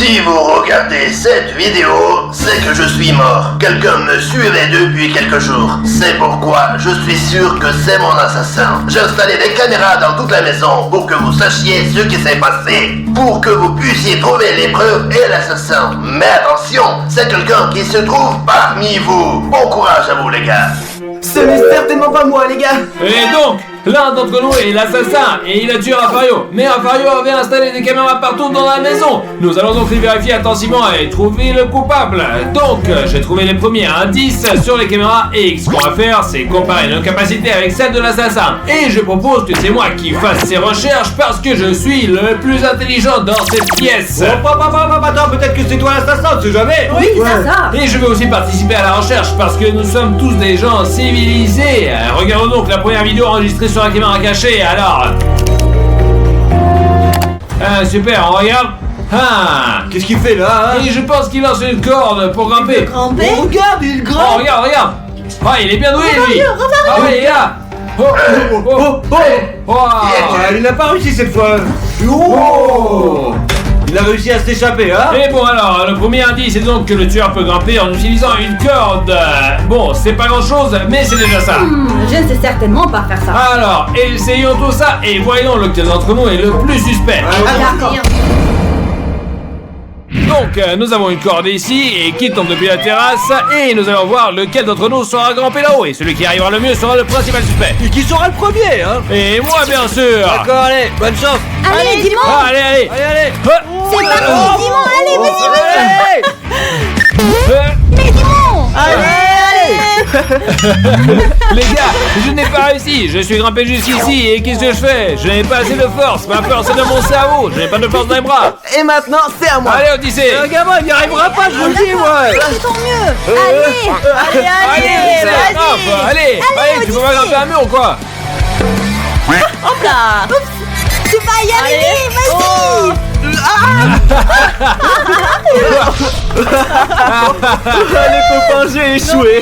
Si vous regardez cette vidéo, c'est que je suis mort. Quelqu'un me suivait depuis quelques jours. C'est pourquoi je suis sûr que c'est mon assassin. J'ai installé des caméras dans toute la maison pour que vous sachiez ce qui s'est passé. Pour que vous puissiez trouver les preuves et l'assassin. Mais attention, c'est quelqu'un qui se trouve parmi vous. Bon courage à vous les gars. Ce n'est certainement pas moi, les gars. Et donc, l'un d'entre nous est l'assassin et il a tué Rafario. Mais Rafario avait installé des caméras partout dans la maison. Nous allons donc les vérifier attentivement et trouver le coupable. Donc, j'ai trouvé les premiers indices sur les caméras et ce qu'on va faire, c'est comparer nos capacités avec celles de l'assassin. Et je propose que c'est moi qui fasse ces recherches parce que je suis le plus intelligent dans cette pièce. Attends, peut-être que c'est toi l'assassin, tu sais jamais. Oui, c'est ça. Et je vais aussi participer à la recherche parce que nous sommes tous des gens civilisés. Regardons donc la première vidéo enregistrée sur la caméra cachée, alors. Super, on regarde. Qu'est-ce qu'il fait là, hein? Et je pense qu'il lance une corde pour grimper. Oh, regarde, il grimpe. Oh, regarde. Il est bien doué, lui. Ah oui, il est là. Il n'a pas réussi cette fois. Oh. Il a réussi à s'échapper, hein? Et bon alors, le premier indice est donc que le tueur peut grimper en utilisant une corde. Bon, c'est pas grand chose, mais c'est déjà ça. Je ne sais certainement pas faire ça. Alors, essayons tout ça et voyons lequel d'entre nous est le plus suspect. D'accord. Donc, nous avons une corde ici et qui tombe depuis la terrasse et nous allons voir lequel d'entre nous sera grimpé là-haut et celui qui arrivera le mieux sera le principal suspect. Et qui sera le premier, hein? Et moi, bien sûr. D'accord, allez, bonne chance. Allez, Dimon. Allez. Allez. C'est parti, Dimon. Allez, vas-y. Mais Dimon. Les gars, je n'ai pas réussi. Je suis grimpé jusqu'ici et qu'est-ce que je fais? Je n'ai pas assez de force. Ma force est dans mon cerveau. Je n'ai pas de force dans les bras. Et maintenant, c'est à moi. Allez, Odyssée. Un gamin, il n'y arrivera pas, je vous le dis, moi. C'est ton mieux. Allez, ça grimpe. Allez, tu peux pas grimper un mur ou quoi? Hop là. Tu vas y arriver, vas-y. Les copains, j'ai échoué.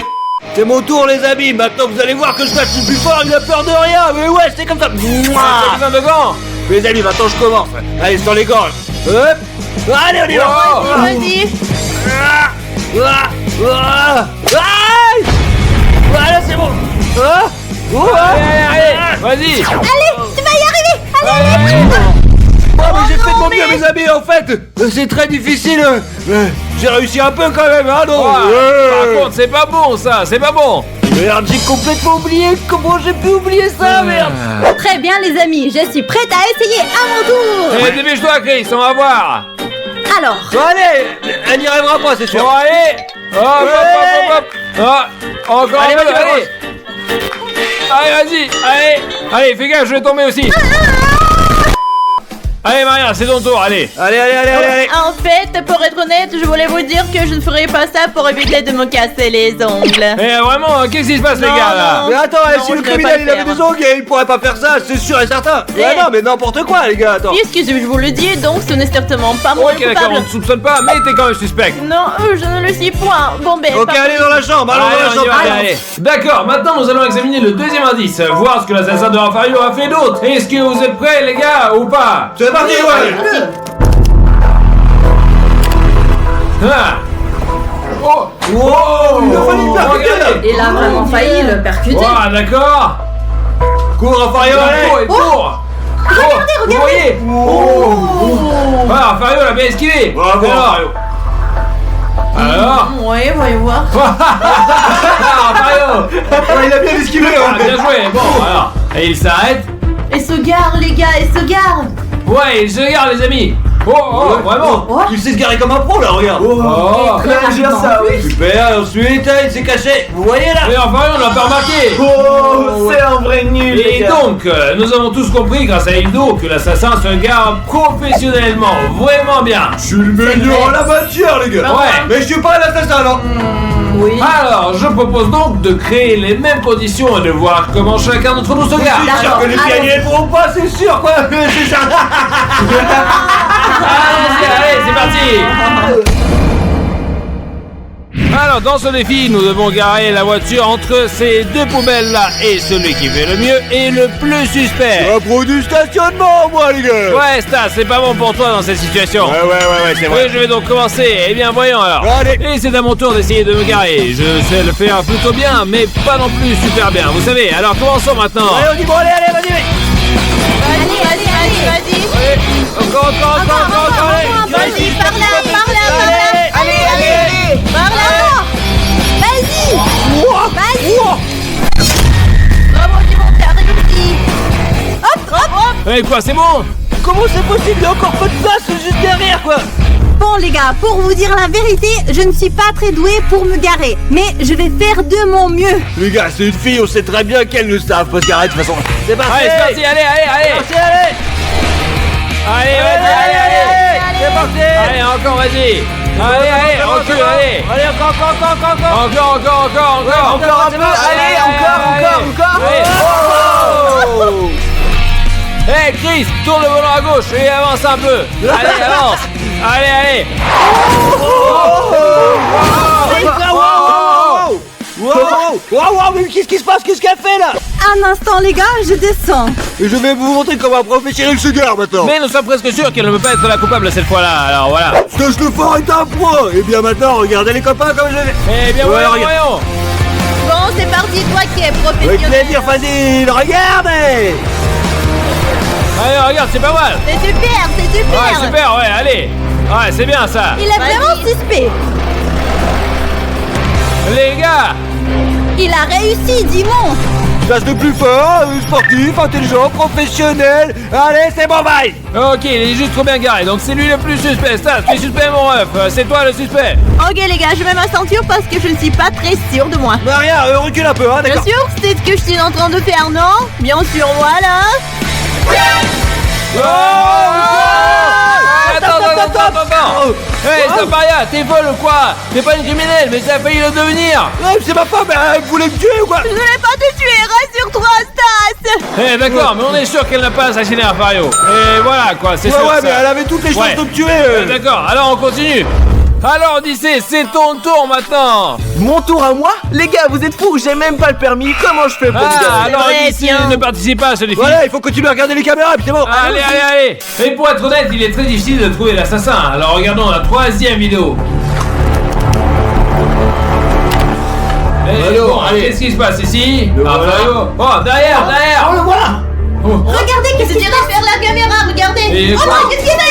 C'est mon tour, les amis. Maintenant, vous allez voir que je suis le plus fort. Il a peur de rien. Mais ouais, c'est comme ça. T'as besoin de gants? Les amis, maintenant, je commence. Allez, sur les gants. Hop. Allez, on y va. Vas-y. Voilà, c'est bon. Allez, vas-y. Allez, tu vas y arriver. Allez. Oh, mais j'ai fait de mon mieux, mes amis, en fait. C'est très difficile. J'ai réussi un peu quand même, hein, non? Par contre, c'est pas bon, ça. C'est pas bon. Merde, j'ai complètement oublié. Comment j'ai pu oublier ça, merde? Très bien, les amis. Je suis prête à essayer à mon tour. Eh, dépêche-toi, Chris, on va voir. Alors. Allez, elle n'y arrivera pas, c'est sûr. Bon, allez. Hop. Encore Allez, un peu, vas-y, allez. Allez, vas-y. Allez, fais gaffe, je vais tomber aussi. Allez, Maria, c'est ton tour, allez. Allez. En fait, pour être honnête, je voulais vous dire que je ne ferais pas ça pour éviter de me casser les ongles. Eh, vraiment, qu'est-ce qui se passe, les gars, là? Mais attends, Non, si le je vais criminel pas le il avait faire. des ongles, il pourrait pas faire ça, c'est sûr et certain. Ouais, non, mais n'importe quoi, les gars, attends. Puisque je vous le dis, donc ce n'est certainement pas moi Ok, le d'accord, on coupable. te soupçonne pas, mais t'es quand même suspect. Non, je ne le suis point. Bon, ben, Ok, par- allez dans la chambre, allons Allez, dans la on y chambre. va, allez. D'accord, maintenant nous allons examiner le deuxième indice, voir ce que l'assassin de Rafario a fait d'autre. Est-ce que vous êtes prêts, les gars, ou pas? C'est parti, ouais. Ah. Oh, il a failli percuter, là. regardez. Il a vraiment failli le percuter. Ah, d'accord. Cours, Rafario, allez. Il court. Regardez. Vous voyez? Ah, Rafario l'a bien esquivé. Bravo, Alors Ouais, voyons voir. Rafario. Ouais, il a bien esquivé, Ah, hein. bien joué. Bon, alors. Et il s'arrête. Et se gare, les gars, et se gare. Ouais, il se garde, les amis. Oh, vraiment. Il s'est se garer comme un pro, là, regarde. Oh. Je gère ça, oui. Super, ensuite, il s'est caché. Vous voyez, là? Mais enfin, on l'a pas remarqué. Oh, c'est un vrai nul, les Et gars. donc, nous avons tous compris grâce à Hildo que l'assassin se garde professionnellement, vraiment bien. Je suis le meilleur en la matière, les gars. Ouais. Mais je suis pas l'assassin, non. Oui. Alors, je propose donc de créer les mêmes conditions et de voir comment chacun d'entre nous se garde. C'est sûr que les gagnés ne pourront pas, c'est sûr, quoi. C'est ça. Allez, c'est parti. Alors, Alors, dans ce défi, nous devons garer la voiture entre ces deux poubelles-là. Et celui qui fait le mieux est le plus suspect. Un pro du stationnement, moi, les gars. Ouais, Stas, c'est pas bon pour toi dans cette situation. Ouais, c'est vrai. Oui, je vais donc commencer. Eh bien, voyons alors. Allez. Et c'est à mon tour d'essayer de me garer. Je sais le faire plutôt bien, mais pas non plus super bien. Vous savez, alors commençons maintenant. Allez, on dit bon, allez, vas-y. Vas-y. Allez, encore, allez. Vas-y, par là. Allez. Par là. Vas-y. Bravo, Simon, t'as réussi. Hop. Eh, quoi, c'est bon? Comment c'est possible? Il y a encore pas de place juste derrière, quoi. Bon les gars, pour vous dire la vérité, je ne suis pas très douée pour me garer. Mais je vais faire de mon mieux. Les gars, c'est une fille, on sait très bien qu'elle ne savent pas se garer de toute façon. C'est parti. Allez, c'est parti, allez. Allez. Allez. C'est parti. Allez, encore, vas-y. Allez, recule, allez. Allez, encore. Encore un peu. Allez, encore. Oh. Hey Chris, tourne le volant à gauche et avance un peu. Allez, avance. Allez. Wow, mais qu'est-ce qui se passe? Qu'est-ce qu'elle fait là? Un instant les gars, je descends. Et je vais vous montrer comment un professionnel se gare maintenant. Mais nous sommes presque sûrs qu'elle ne peut pas être la coupable cette fois-là, alors voilà. Stage de fort est un point. Et bien maintenant, regardez les copains comme je vais. Eh bien, Ouais, voyons. Bon, c'est parti, toi qui es Avec professionnel. plaisir, Fadil, regardez. Allez, regarde, c'est pas mal. C'est super. Ouais, super, ouais, allez. Ouais, c'est bien ça. Il est Vas-y. vraiment suspect. Les gars. Il a réussi, Dimon. Stage de plus fort, sportif, intelligent, professionnel. Allez, c'est bon, bye. Ok, il est juste trop bien garé, donc c'est lui le plus suspect. Stas, tu es suspect, mon ref. C'est toi le suspect. Ok les gars, je mets ma ceinture parce que je ne suis pas très sûre de moi. Bah rien, recule un peu, hein, Bien d'accord. sûr, c'est ce que je suis en train de faire, non? Bien sûr, voilà. Attends. Hey, Samparia, t'es folle ou quoi? T'es pas une criminelle, mais ça a failli le devenir. Ouais, c'est ma femme, elle voulait me tuer ou quoi? Je ne vais pas te tuer, rassure-toi, Stas. Eh, d'accord, mais on est sûr qu'elle n'a pas assassiné Rafario. Et voilà, quoi, c'est sûr. Ouais, ça. mais elle avait toutes les chances Ouais. de me tuer. D'accord, alors on continue. Alors, Odyssée, c'est ton tour maintenant. Mon tour à moi? Les gars, vous êtes fous, j'ai même pas le permis. Comment je fais pour me garer? Alors, vrai, Odyssée tiens. ne participe pas à ce défi. Voilà, il faut continuer à regarder les caméras, puis c'est bon. Allez. Mais pour être honnête, il est très difficile de trouver l'assassin. Alors, regardons la troisième vidéo. Alors, allez. Qu'est-ce qui se passe ici? voilà. Rafario. Oh, derrière. le voilà. Regardez qu'est-ce C'est qu'il direct vers la caméra, regardez. Et Oh quoi? non, qu'est-ce qu'il y a derrière?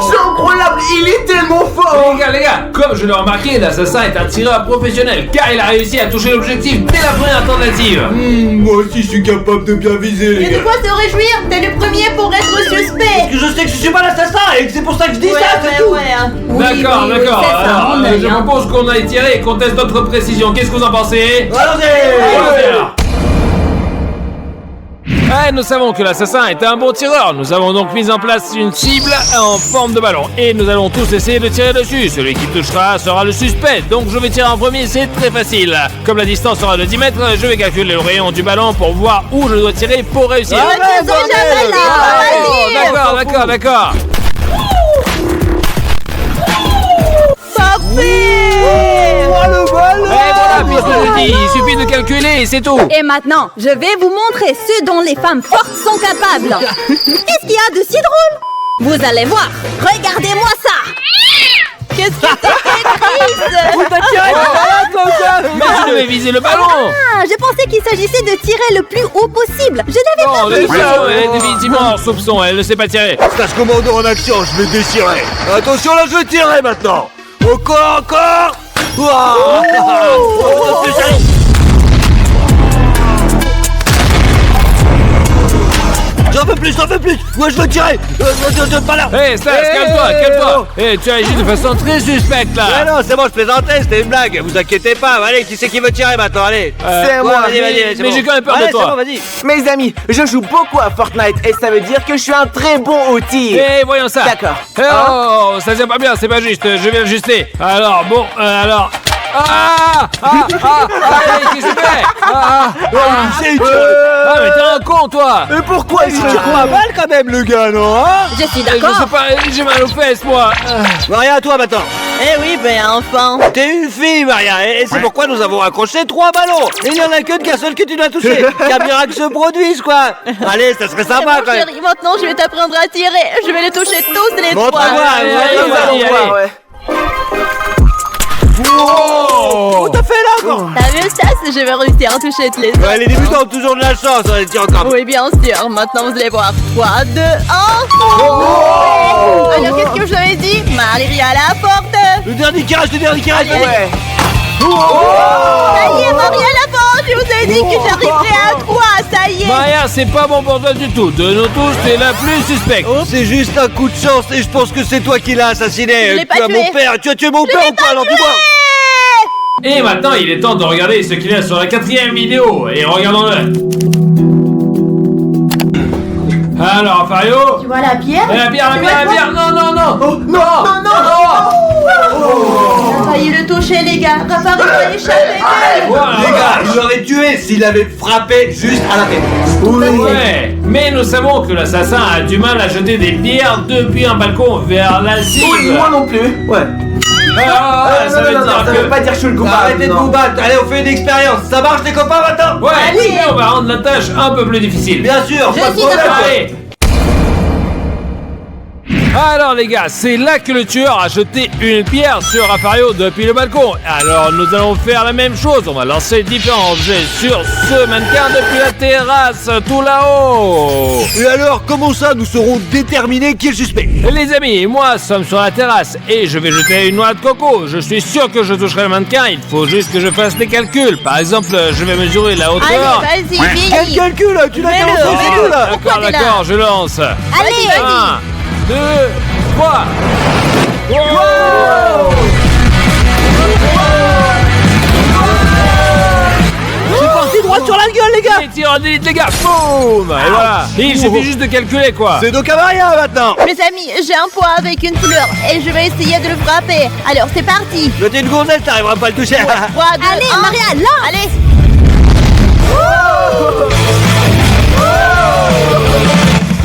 C'est incroyable, il est tellement fort. Les gars, comme je l'ai remarqué, l'assassin est un tireur professionnel car il a réussi à toucher l'objectif dès la première tentative. Moi aussi, je suis capable de bien viser, Il y a de quoi se réjouir, t'es le premier pour être suspect. Je sais que je suis pas l'assassin et que c'est pour ça que je dis ça, c'est tout. D'accord. c'est ça, Alors, on a je bien. propose qu'on aille tirer et qu'on teste notre précision. Qu'est-ce que vous en pensez? Allons-y. Ouais, nous savons que l'assassin est un bon tireur. Nous avons donc mis en place une cible en forme de ballon. Et nous allons tous essayer de tirer dessus. Celui qui touchera sera le suspect. Donc je vais tirer en premier, c'est très facile. Comme la distance sera de 10 mètres, je vais calculer le rayon du ballon pour voir où je dois tirer pour réussir. D'accord. Et voilà, puisque je dis, il suffit de calculer et c'est tout. Et maintenant, je vais vous montrer ce dont les femmes fortes sont capables. Qu'est-ce qu'il y a de si drôle? Vous allez voir. Regardez-moi ça. Qu'est-ce que t'as fait, Chris? Mais je devais viser le ballon. Ah, je pensais qu'il s'agissait de tirer le plus haut possible. Je n'avais Non, pas le vu. soupçon, elle est définitivement hors soupçon, elle ne sait pas tirer. Stage commando en action, je vais déchirer. Attention, là, je vais tirer maintenant. Encore. Ouah. J'en veux plus. Moi, je veux tirer. Pas là. Hé, Stas, calme-toi. Hé, tu agis de façon très suspecte là. Ouais, non, c'est bon, je plaisantais, c'était une blague. Vous inquiétez pas. Allez, qui c'est qui veut tirer maintenant? Allez. C'est à moi. Vas-y, c'est mais bon. j'ai quand même peur de Allez, toi. c'est bon, vas-y. Mes amis, je joue beaucoup à Fortnite et ça veut dire que je suis un très bon au tir. Hé, voyons ça. D'accord. Oh, ça c'est pas bien, c'est pas juste, je vais ajuster. Alors, bon, alors... Allez, qu'est-ce que tu fais? Mais t'es un con, toi. Mais pourquoi il Tu se crois à balle quand même, le gars, non, hein? Je suis Je sais d'accord. pas, j'ai mal aux fesses, moi. Rien à toi maintenant. Eh oui, ben enfin. T'es une fille, Maria, et c'est pourquoi nous avons accroché 3 ballons. Et il n'y en a qu'un seul que tu dois toucher. Qu'un miracle se produise, quoi. Allez, ça serait Eh, sympa, mon quand même. chéri, maintenant je vais t'apprendre à tirer. Je vais les toucher tous les Bon, trois. à voir, allez, Nous allons allez. voir, ouais. Oh, t'as fait là, encore. T'as vu ça? Je vais réussir à toucher tous les autres. Ouais, les débutants ont toujours de la chance, on les tire encore. Oui, bien sûr. Maintenant, vous allez voir. 3, 2, 1. Alors, qu'est-ce que je vous avais dit? Marie à la porte. Le dernier qui reste, Allez. Ouais. Ça y est, Marie à la porte. Je vous ai dit que j'arriverai à 3. Ça y est. Maria, c'est pas bon pour toi du tout. De nous tous, t'es la plus suspecte. C'est juste un coup de chance et je pense que c'est toi qui l'as assassiné. Je l'ai pas Tu as tué. mon père, tu as tué mon père ou quoi? Alors dis-moi. Et maintenant, il est temps de regarder ce qu'il y a sur la 4e vidéo. Et regardons-le. Alors, Afario. Tu vois la pierre? La bière, la bière, la bière. Non, non, non. Oh, non. On a failli le toucher, les gars. Raphaël va échapper. Voilà. Les gars, il l'aurait tué s'il avait frappé juste à la tête. Ouais, mais nous savons que l'assassin a du mal à jeter des pierres depuis un balcon vers la cible. Oui, moi non plus. Ouais. Ça veut dire ça que... veut pas dire que je suis le coupable. Arrêtez de non. vous battre, allez on fait une expérience. Ça marche les copains maintenant? Ouais, Allez. mais on va rendre la tâche un peu plus difficile. Bien sûr, Je pas de suis problème. d'accord. Allez. Alors les gars, c'est là que le tueur a jeté une pierre sur Afario depuis le balcon. Alors nous allons faire la même chose, on va lancer différents objets sur ce mannequin depuis la terrasse, tout là-haut. Et alors, comment ça nous serons déterminés qui est le suspect? Les amis, moi sommes sur la terrasse et je vais jeter une noix de coco. Je suis sûr que je toucherai le mannequin, il faut juste que je fasse des calculs. Par exemple, je vais mesurer la hauteur. Allez, vas-y, Quel viens. calcul? Tu n'as qu'à Fais-le, lancer fais-le. tout là. Pourquoi D'accord, t'es là? d'accord, je lance. Allez, vas-y. 1, 2, 3. C'est parti droit sur la gueule les gars. Et tire en élite, les gars. Boum. Et voilà. Et il suffit juste de calculer quoi. C'est donc à Maria maintenant. Mes amis, j'ai un poids avec une fleur et je vais essayer de le frapper. Alors, c'est parti. Je t'ai une gonzesse, t'arriveras pas à le toucher. 3, 2, Allez, 1. Maria, là. Allez.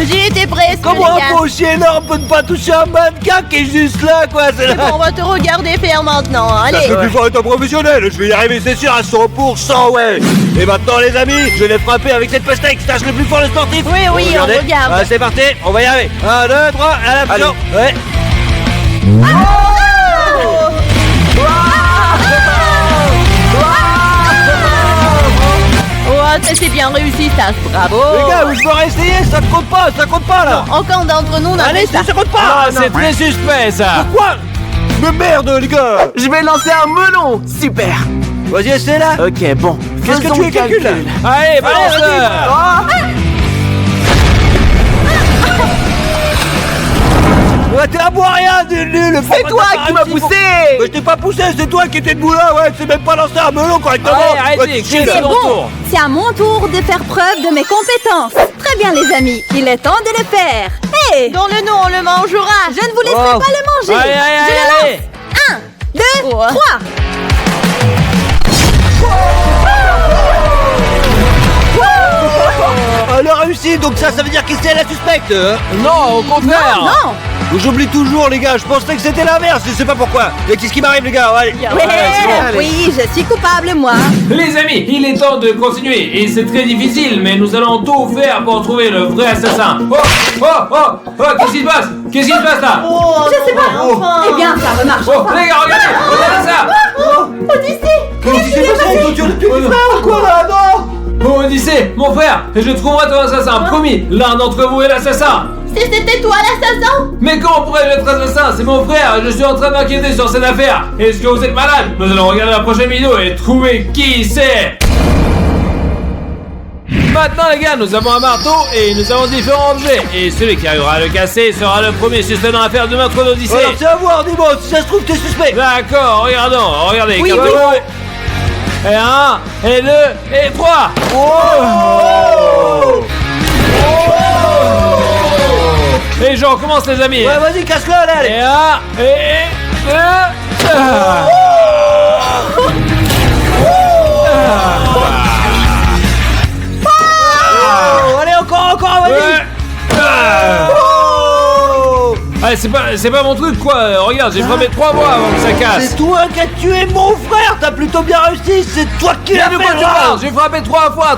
J'y étais presque, Comment les un gars. pot aussi énorme peut ne pas toucher un mannequin qui est juste là quoi? C'est C'est bon, là. on va te regarder faire maintenant. Ça Allez. fait plus fort être un professionnel, je vais y arriver c'est sûr à 100% ouais. Et maintenant les amis, je vais les frapper avec cette pastèque, tâche le plus fort le sportif. Oui, oui, on Regardez. regarde. Ah, c'est parti, on va y arriver. 1, 2, 3, à la pression. Ouais. Oh, ça c'est bien réussi, ça. Bravo. Les gars, je m'aurais essayé, ça compte pas là. Aucun d'entre nous n'a Allez, fait ça. ça compte Ah, pas. c'est très suspect ça. Quoi? Mais merde les gars. Je vais lancer un melon. Super. Vas-y, essaie là. Ok, bon. Qu'est-ce que Faisons tu le calcules là? Allez, balance-le. Ouais, t'es à boire rien, nul. C'est toi qui m'as poussé. Mais je t'ai pas poussé, c'est toi qui étais debout là, ouais, tu sais même pas lancer un melon correctement. Allez, arrêtez, Ouais, tu Chris, sais, c'est là. ton tour. C'est à mon tour de faire preuve de mes compétences. Très bien, les amis. Il est temps de le faire. Hé, Donne-le-nous, on le mangera. je ne vous laisserai Oh. pas le manger. Allez, allez, je le allez, lance. 1, 2, Oh. 3. Elle a réussi, donc ça veut dire que c'est la suspecte. Hein. Non, au contraire. Non. J'oublie toujours, les gars, je pensais que c'était l'inverse, je sais pas pourquoi. Mais qu'est-ce qui m'arrive, les gars? Allez. Ouais, c'est bon, allez. oui, je suis coupable, moi. Les amis, il est temps de continuer et c'est très difficile, mais nous allons tout faire pour trouver le vrai assassin. Oh, oh, oh, oh, qu'est-ce qui se passe? Qu'est-ce qui se passe là? Je sais pas. Enfin. Eh bien, ça remarche. Oh, les gars, regardez ça. Qu'est-ce qui s'est passé? Ils ont tué le frère ou quoi là? Non. Oh, Odyssée, mon frère, je trouverai ton assassin, promis. L'un d'entre vous est l'assassin. Si c'était toi l'assassin. Mais comment pourrais-je être assassin? C'est mon frère, je suis en train d'enquêter sur cette affaire. Est-ce que vous êtes malade? Nous allons regarder la prochaine vidéo et trouver qui c'est. Maintenant les gars, nous avons un marteau et nous avons différents objets. Et celui qui arrivera à le casser sera le premier suspect dans l'affaire de meurtre d'Odyssée. Alors, c'est à voir, dis-moi, si ça se trouve, t'es suspect. D'accord, regardons, regardez. Oui, captez-vous. Et 1, et 2, et 3. Et je recommence les amis. Ouais, vas-y, casse-le, allez. Et 1, et 2. Oh, allez, encore, vas-y. Ouais. Oh. Ah, c'est pas mon truc quoi. Regarde, j'ai frappé 3 fois avant que ça casse. C'est toi qui as tué mon frère. T'as plutôt bien réussi. C'est toi qui l'as De quoi tu fait. parles? J'ai frappé 3 fois,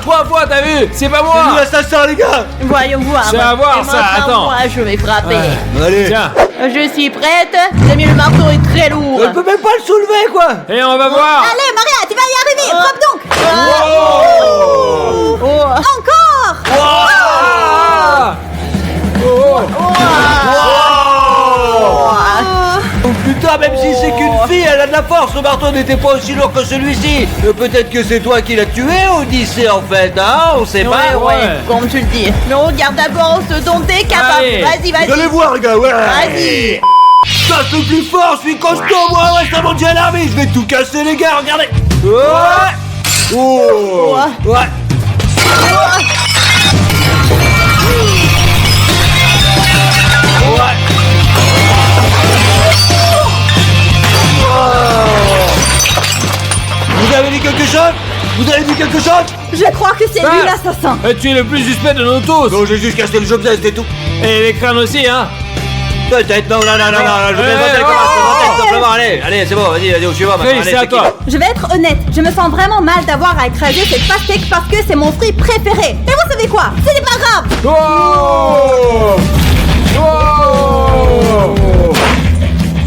t'as vu? C'est pas moi. C'est l'assassin, les gars. Voyons voir. C'est à voir, Et ça, maintenant, attends. moi, je vais frapper. Allez. Tiens, Je suis prête. J'ai mis le marteau est très lourd. Elle peut même pas le soulever, quoi. et on va voir. Allez, Maria, tu vas y arriver. Frappe donc. Oh. Encore. Ah Oh putain, même si c'est qu'une fille, elle a de la force. Le marteau n'était pas aussi lourd que celui-ci. Peut-être que c'est toi qui l'as tué, Odyssée, en fait, hein. On sait pas. ouais. Comme tu le dis. Mais regarde d'abord ce dont t'es capable. Allez. Vas-y, Vous allez vas-y. voir, les gars, ouais. Vas-y. Ça, c'est plus fort, je suis costaud, moi, reste à mon dieu à l'armée. Je vais tout casser, les gars, regardez. Ouais. Oh. Ouais. Vous avez dit quelque chose? Vous avez dit quelque chose? Je crois que c'est lui Ah. l'assassin. Tu es le plus suspect de nous tous. Non, j'ai juste cassé le jeu c'est tout. Et les crânes aussi, hein. Peut-être, non, je vais simplement, allez, c'est bon, vas-y, au suivant. Oui, c'est à toi. Je vais être honnête, je me sens vraiment mal d'avoir à écraser cette pastèque parce que c'est mon fruit préféré. Et vous savez quoi? Ce n'est pas grave. Oh oh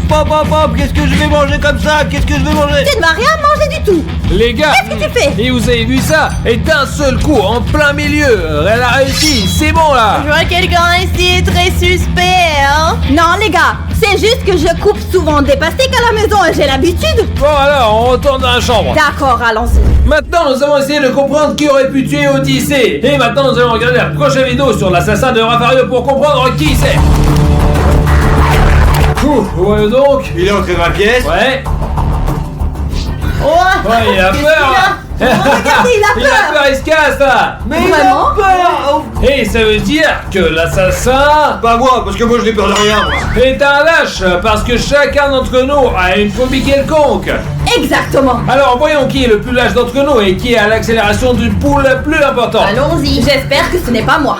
Pop, qu'est-ce que je vais manger comme ça? Qu'est-ce que je vais manger? Tu ne vas rien manger du tout. Les gars, Qu'est-ce que tu fais? et vous avez vu ça? Et d'un seul coup, en plein milieu, elle a réussi, c'est bon là. Je vois quelqu'un ici très suspect, hein. Non les gars, c'est juste que je coupe souvent des pastèques à la maison et j'ai l'habitude. Bon alors, on retourne dans la chambre. D'accord, allons-y. Maintenant, nous avons essayé de comprendre qui aurait pu tuer Odyssée. Et maintenant, nous allons regarder la prochaine vidéo sur l'assassin de Rafario pour comprendre qui c'est. Ouais donc. Il est entré dans la pièce. Ouais. Oh. Ouais, il a Qu'est-ce peur. qu'il y a? Regardez, il a Il a peur. peur, il se casse là. Mais il Vraiment? a peur. Et ça veut dire que l'assassin Pas moi, parce que moi je n'ai peur de rien, moi. est un lâche parce que chacun d'entre nous a une phobie quelconque. Exactement. Alors voyons qui est le plus lâche d'entre nous et qui a l'accélération du pouls la plus importante. Allons-y. J'espère que ce n'est pas moi.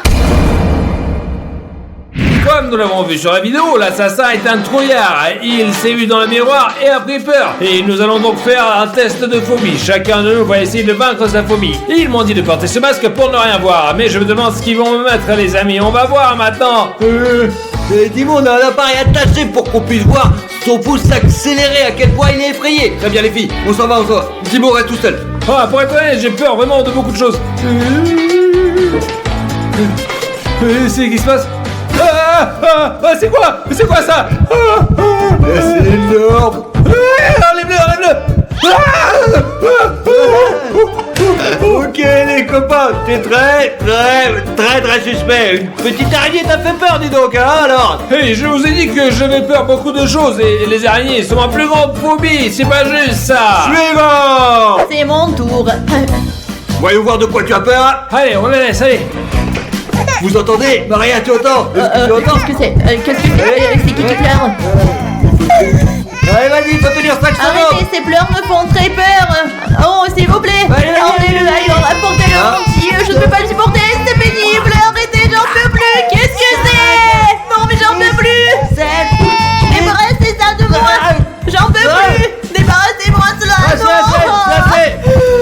Comme nous l'avons vu sur la vidéo, l'assassin est un trouillard. Il s'est vu dans le miroir et a pris peur. Et nous allons donc faire un test de phobie. Chacun de nous va essayer de vaincre sa phobie. Ils m'ont dit de porter ce masque pour ne rien voir. Mais je me demande ce qu'ils vont me mettre, les amis. On va voir maintenant. Dis-moi, on a un appareil attaché pour qu'on puisse voir son pouce s'accélérer, à quel point il est effrayé. Très bien, les filles, on s'en va. Thibaut reste tout seul. Ah, pour être honnête, j'ai peur vraiment de beaucoup de choses. C'est qui se passe? C'est quoi? C'est quoi ça? C'est énorme. Enlève-le! Ok, les copains, t'es très suspect. Une petite araignée t'a fait peur, dis donc, hein, alors? Hey, je vous ai dit que j'avais peur beaucoup de choses et les araignées sont ma plus grande phobie, c'est pas juste ça. Suivant. C'est mon tour. Voyons voir de quoi tu as peur, hein. Allez, on les laisse, allez. Vous entendez? Maria, tu entends? Est-ce que tu entends? Qu'est-ce que c'est? Qu'est-ce que c'est? C'est qui pleure? Allez, vas-y, faut tenir 5 secondes. Arrêtez, ces pleurs me font très peur. Oh, s'il vous plaît. Allez, allez, Emmenez-le allez. ailleurs, apportez-le Hein? entier. Je ne peux pas le supporter, c'est pénible. Arrêtez, j'en peux plus. Qu'est-ce que c'est? Non, mais j'en peux plus. Débarrassez ça de moi. J'en peux plus. Débarrassez-moi de cela. Assez.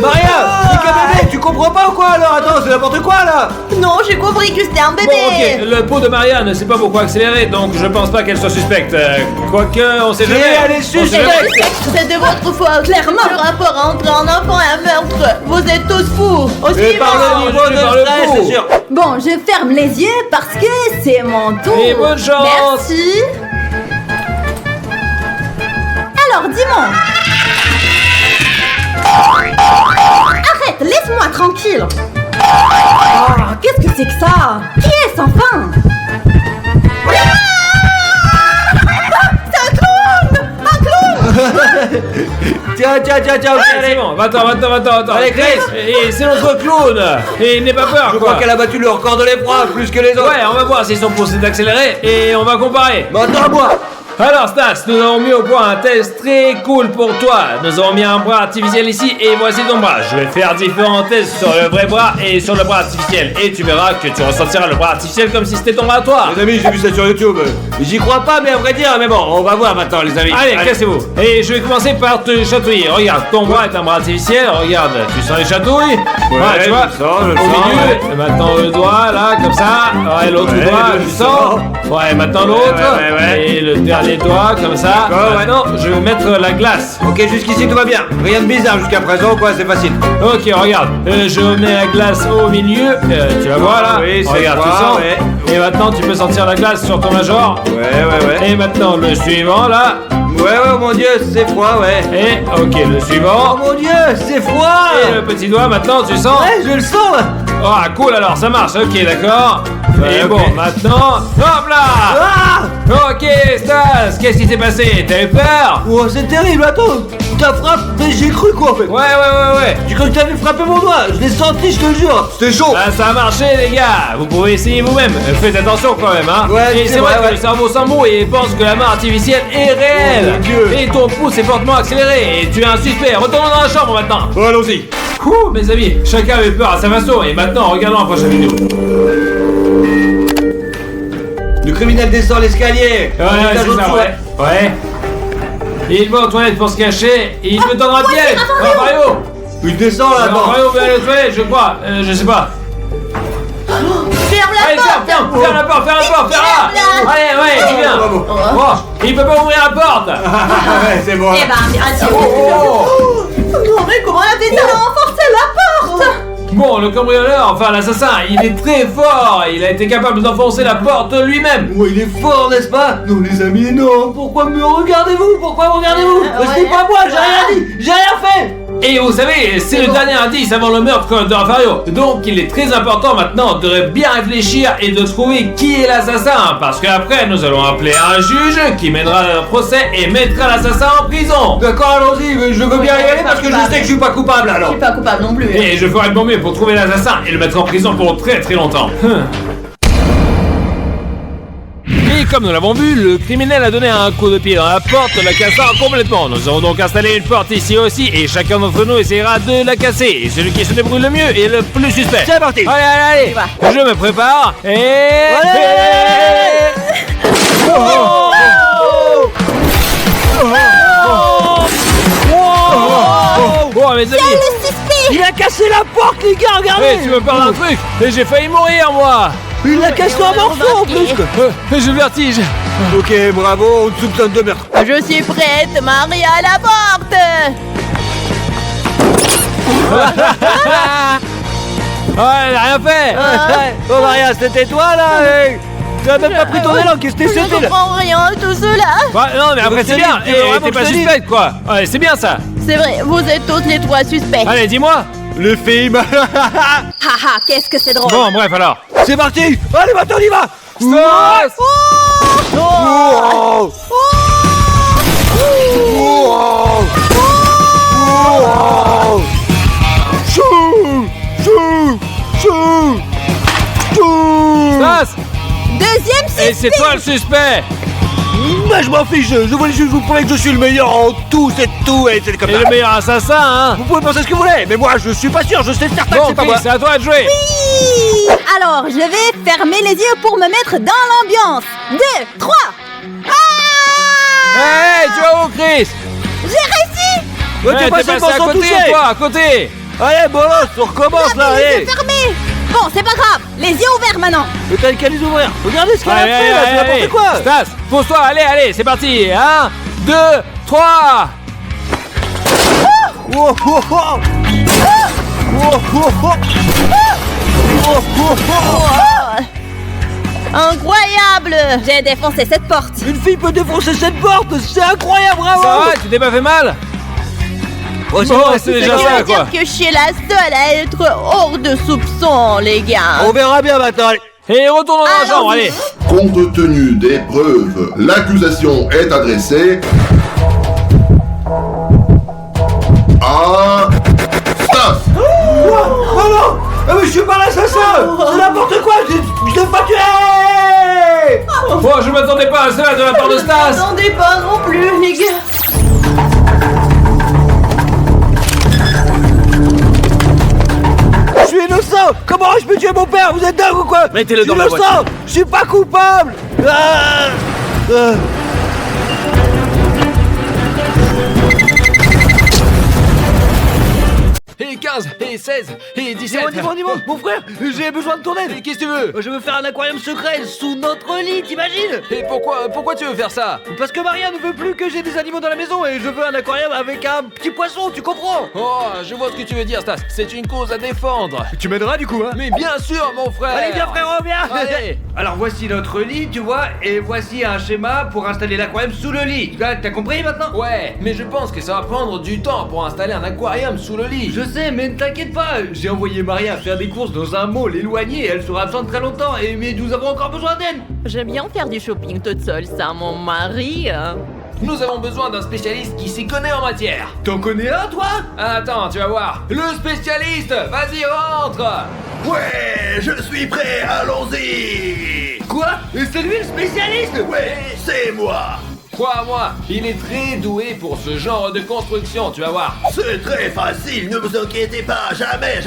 Maria, c'est qu'un bébé, tu comprends pas ou quoi alors? Attends, c'est n'importe quoi là. Non, j'ai compris que c'était un Bon, bébé. ok, le pot de Maria ne s'est pas beaucoup accéléré, donc je pense pas qu'elle soit suspecte. Quoique, on sait jamais. elle est On sait suspecte. jamais. C'est de votre faute. Clairement. Le rapport entre un enfant et un meurtre. Vous êtes tous fous. Au Et suivant. par le niveau de par le stress, coup. c'est sûr. Bon, je ferme les yeux parce que c'est mon tour. Et bonne chance. Merci. Alors, dis-moi. Arrête, laisse-moi tranquille. Oh, qu'est-ce que c'est que ça? Qui est-ce enfin? C'est un clown! Un clown! Tiens, ok, C'est allez. bon, attends. Allez, Chris. Et c'est notre clown. Et n'aie pas peur, Je quoi. crois qu'elle a battu le record de l'effroi plus que les autres. Ouais, on va voir si son pouls s'est accéléré et on va comparer. Maintenant, moi. Alors Stas, nous avons mis au point un test très cool pour toi. Nous avons mis un bras artificiel ici et voici ton bras. Je vais faire différents tests sur le vrai bras et sur le bras artificiel. Et tu verras que tu ressentiras le bras artificiel comme si c'était ton bras à toi. Les amis, j'ai vu ça sur YouTube. J'y crois pas, mais à vrai dire, mais bon, on va voir maintenant, les amis. Allez, cassez-vous. Et je vais commencer par te chatouiller. Regarde, ton bras est un bras artificiel. Regarde, tu sens les chatouilles? Ouais, tu vois, je le au sens, milieu. ouais. Et maintenant le doigt, là, comme ça. Ouais, l'autre Ouais, doigt, je tu sens? Ouais, maintenant l'autre. ouais. Et le dernier doigt, comme ça. D'accord, ouais. Maintenant, je vais mettre la glace. Ok, jusqu'ici tout va bien. Rien de bizarre jusqu'à présent, quoi, c'est facile. Ok, regarde, je mets la glace au milieu, tu la vois là? Oui, c'est regarde, froid, tu sens? ouais. Et maintenant tu peux sentir la glace sur ton major. Ouais. Et maintenant le suivant là. Ouais, oh mon dieu, c'est froid, ouais. Et ok, le Oh suivant. mon dieu, c'est froid. Et le petit doigt maintenant, tu sens? Ouais, je le sens. Ah, cool alors, ça marche, ok, d'accord. Ouais, Et ok. bon, maintenant, hop là! Ah Ok, Stas, qu'est-ce qui s'est passé? T'as eu peur? Oh, c'est terrible, attends. Ta frappe, mais j'ai cru quoi en fait. Ouais. J'ai cru que t'avais frappé mon doigt. Je l'ai senti, je te jure. C'était chaud. Ah, ça a marché les gars, vous pouvez essayer vous-même, faites attention quand même hein. Ouais, et c'est c'est vrai vrai, que ouais. le cerveau s'en moue et pense que la main artificielle est réelle. Oh, mon Dieu. Et ton pouce est fortement accéléré et tu es un suspect, retournons dans la chambre maintenant. Oh, allons-y. Ouh, mes amis, chacun avait peur à sa façon et maintenant regardons la prochaine vidéo. Le criminel descend l'escalier. Ouais, On est à c'est l'autre ça, fois. ouais. Il va aux toilettes pour se cacher et il me tendra un piège. Mario, Il descend là-dedans. Mario va aller aux toilettes je crois, je sais pas. Ferme la Allez, porte. ferme la porte, ferme-la. Allez, ouais, tu viens. Bravo. Bon, il peut pas ouvrir la porte. Ouais, c'est bon. Eh ben, merci. Oh. Non mais comment elle a fait ça? Renforcez la porte. Bon, le cambrioleur, enfin l'assassin, il est très fort. Il a été capable d'enfoncer la porte lui-même. Oh, il est fort, n'est-ce pas? Non, les amis, non. Pourquoi me regardez-vous? Pourquoi me regardez-vous? Ce n'est pas moi, j'ai rien dit. J'ai rien fait. Et vous savez, c'est le dernier indice avant le meurtre de Rafario. Donc il est très important maintenant de bien réfléchir et de trouver qui est l'assassin. Parce qu'après, nous allons appeler un juge qui mènera un procès et mettra l'assassin en prison. D'accord, allons-y, mais je veux bien y aller parce que je sais que je suis pas coupable Je alors. suis pas coupable non plus. Et je ferai de mon mieux pour trouver l'assassin et le mettre en prison pour très très longtemps. Et comme nous l'avons vu, le criminel a donné un coup de pied dans la porte, la cassant complètement. Nous avons donc installé une porte ici aussi et chacun d'entre nous essaiera de la casser. Et celui qui se débrouille le mieux est le plus suspect. C'est parti. Allez, je me prépare et... Oh mes amis, Il a cassé la porte, les gars, regardez. tu me parles d'un truc et j'ai failli mourir moi. Il l'a cassé en morceaux en plus. J'ai le vertige. Ok, bravo, on te soupçonne de meurtre. Je suis prête, Maria à la porte. Elle a rien fait. Oh Maria, c'était toi là. Tu as même pas pris ton élan, qu'est-ce que Je c'était là? comprends rien à tout cela. Ouais, non mais après c'est bien. Tu veux vraiment T'es que pas je te dise suspecte quoi. Ouais, c'est bien ça. C'est vrai, vous êtes tous les trois suspects. Allez, dis-moi. Le film. Haha, qu'est-ce que c'est drôle. Bon, bref alors. C'est parti. Allez, maintenant on y va. Stop. Oh. Chou. Stas. Deuxième Et c'est toi le suspect. Moi je m'en fiche, je voulais juste vous prouver que je suis le meilleur en tout, c'est tout, et c'est comme Et ça. le meilleur assassin, hein. Vous pouvez penser ce que vous voulez, mais moi je suis pas sûr, je sais certain que Bon, c'est pas Chris, moi. c'est à toi de jouer. Alors, je vais fermer les yeux pour me mettre dans l'ambiance. 2, 3. Hey, tu vas où, Chris? J'ai réussi. Ouais, Hey, t'es passé à sans côté, toucher. toi, à côté. Allez, bolos, on recommence là, Les yeux allez. fermés. Bon, c'est pas grave. Les yeux ouverts maintenant. Mais t'as qu'à les ouvrir. Regardez ce qu'elle a Allez, fait là, c'est allez, n'importe quoi. Stas, pose-toi, allez, c'est parti. 1, 2, 3. Oh, oh, oh. Oh, oh, oh. Oh, oh, oh. Incroyable. J'ai défoncé cette porte. Une fille peut défoncer cette porte, c'est incroyable, bravo. Ça va, tu t'es pas fait mal? Oh, Bon, vrai, c'est Ça déjà veut ça, dire quoi. que je suis la seule à être hors de soupçon, les gars. On verra bien maintenant. Allez. Et retournons dans la chambre, allez. Compte tenu des preuves, l'accusation est adressée à Stas. Oh non. Mais je suis pas l'assassin. C'est n'importe quoi, je l'ai pas tué. Oh, je m'attendais pas à cela de la part de Stas. Attendez pas non plus, les gars. Je suis innocent. Comment je peux tuer mon père? Vous êtes dingue ou quoi? Mettez-le dans la innocent. voiture. Je suis pas coupable. Et 15, et 16, et 17. Dis-moi, mon frère, j'ai besoin de ton aide. Qu'est-ce que tu veux? Je veux faire un aquarium secret sous notre lit, t'imagines? Et pourquoi tu veux faire ça? Parce que Maria ne veut plus que j'ai des animaux dans la maison et je veux un aquarium avec un petit poisson, tu comprends? Oh, je vois ce que tu veux dire, Stas. C'est une cause à défendre. Tu m'aideras du coup, hein? Mais bien sûr, mon frère. Allez, viens frérot, viens. Allez. Alors voici notre lit, tu vois, et voici un schéma pour installer l'aquarium sous le lit. T'as compris maintenant? Ouais, mais je pense que ça va prendre du temps pour installer un aquarium sous le lit. Je sais, mais ne t'inquiète pas, j'ai envoyé Maria faire des courses dans un mall éloigné, elle sera absente très longtemps, mais nous avons encore besoin d'elle. J'aime bien faire du shopping toute seule, ça, mon mari. Nous avons besoin d'un spécialiste qui s'y connaît en matière. T'en connais un, toi? Attends, tu vas voir. Le spécialiste, vas-y, rentre. Ouais, je suis prêt, allons-y. Quoi? Et c'est lui le spécialiste? Ouais, c'est moi. Crois-moi, il est très doué pour ce genre de construction, tu vas voir. C'est très facile, ne vous inquiétez pas, jamais.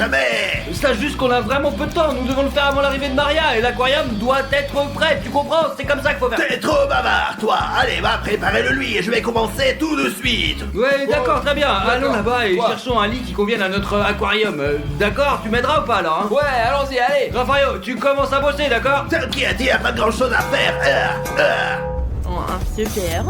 Sache juste qu'on a vraiment peu de temps, nous devons le faire avant l'arrivée de Maria et l'aquarium doit être prêt, tu comprends? C'est comme ça qu'il faut faire. T'es trop bavard, toi. Allez, va préparer le lui et je vais commencer tout de suite. Ouais, d'accord, très bien. Allons là-bas et Quoi? cherchons un lit qui convienne à notre aquarium. D'accord, tu m'aideras ou pas alors, hein? Ouais, allons-y, allez. Raphaël, tu commences à bosser, d'accord? T'inquiète, y a pas grand chose à faire. Oh, super.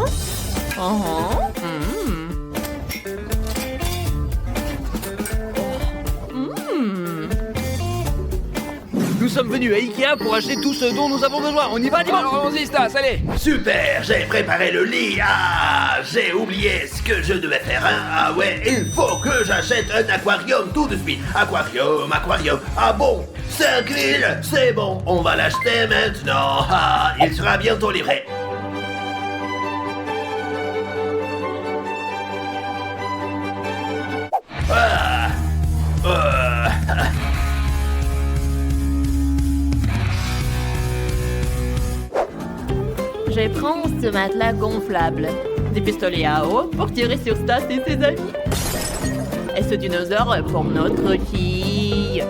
Nous sommes venus à Ikea pour acheter tout ce dont nous avons besoin. On y va, dis-moi. Alors allons-y, Stas, allez. Super, j'ai préparé le lit. Ah, j'ai oublié ce que je devais faire. Hein. Ah ouais, il faut que j'achète un aquarium tout de suite. Aquarium. Ah bon, 5 000, c'est bon. On va l'acheter maintenant. Ah, il sera bientôt livré. Je prends ce matelas gonflable. Des pistolets à eau pour tirer sur Stas et ses amis. Et ce dinosaure pour notre fille.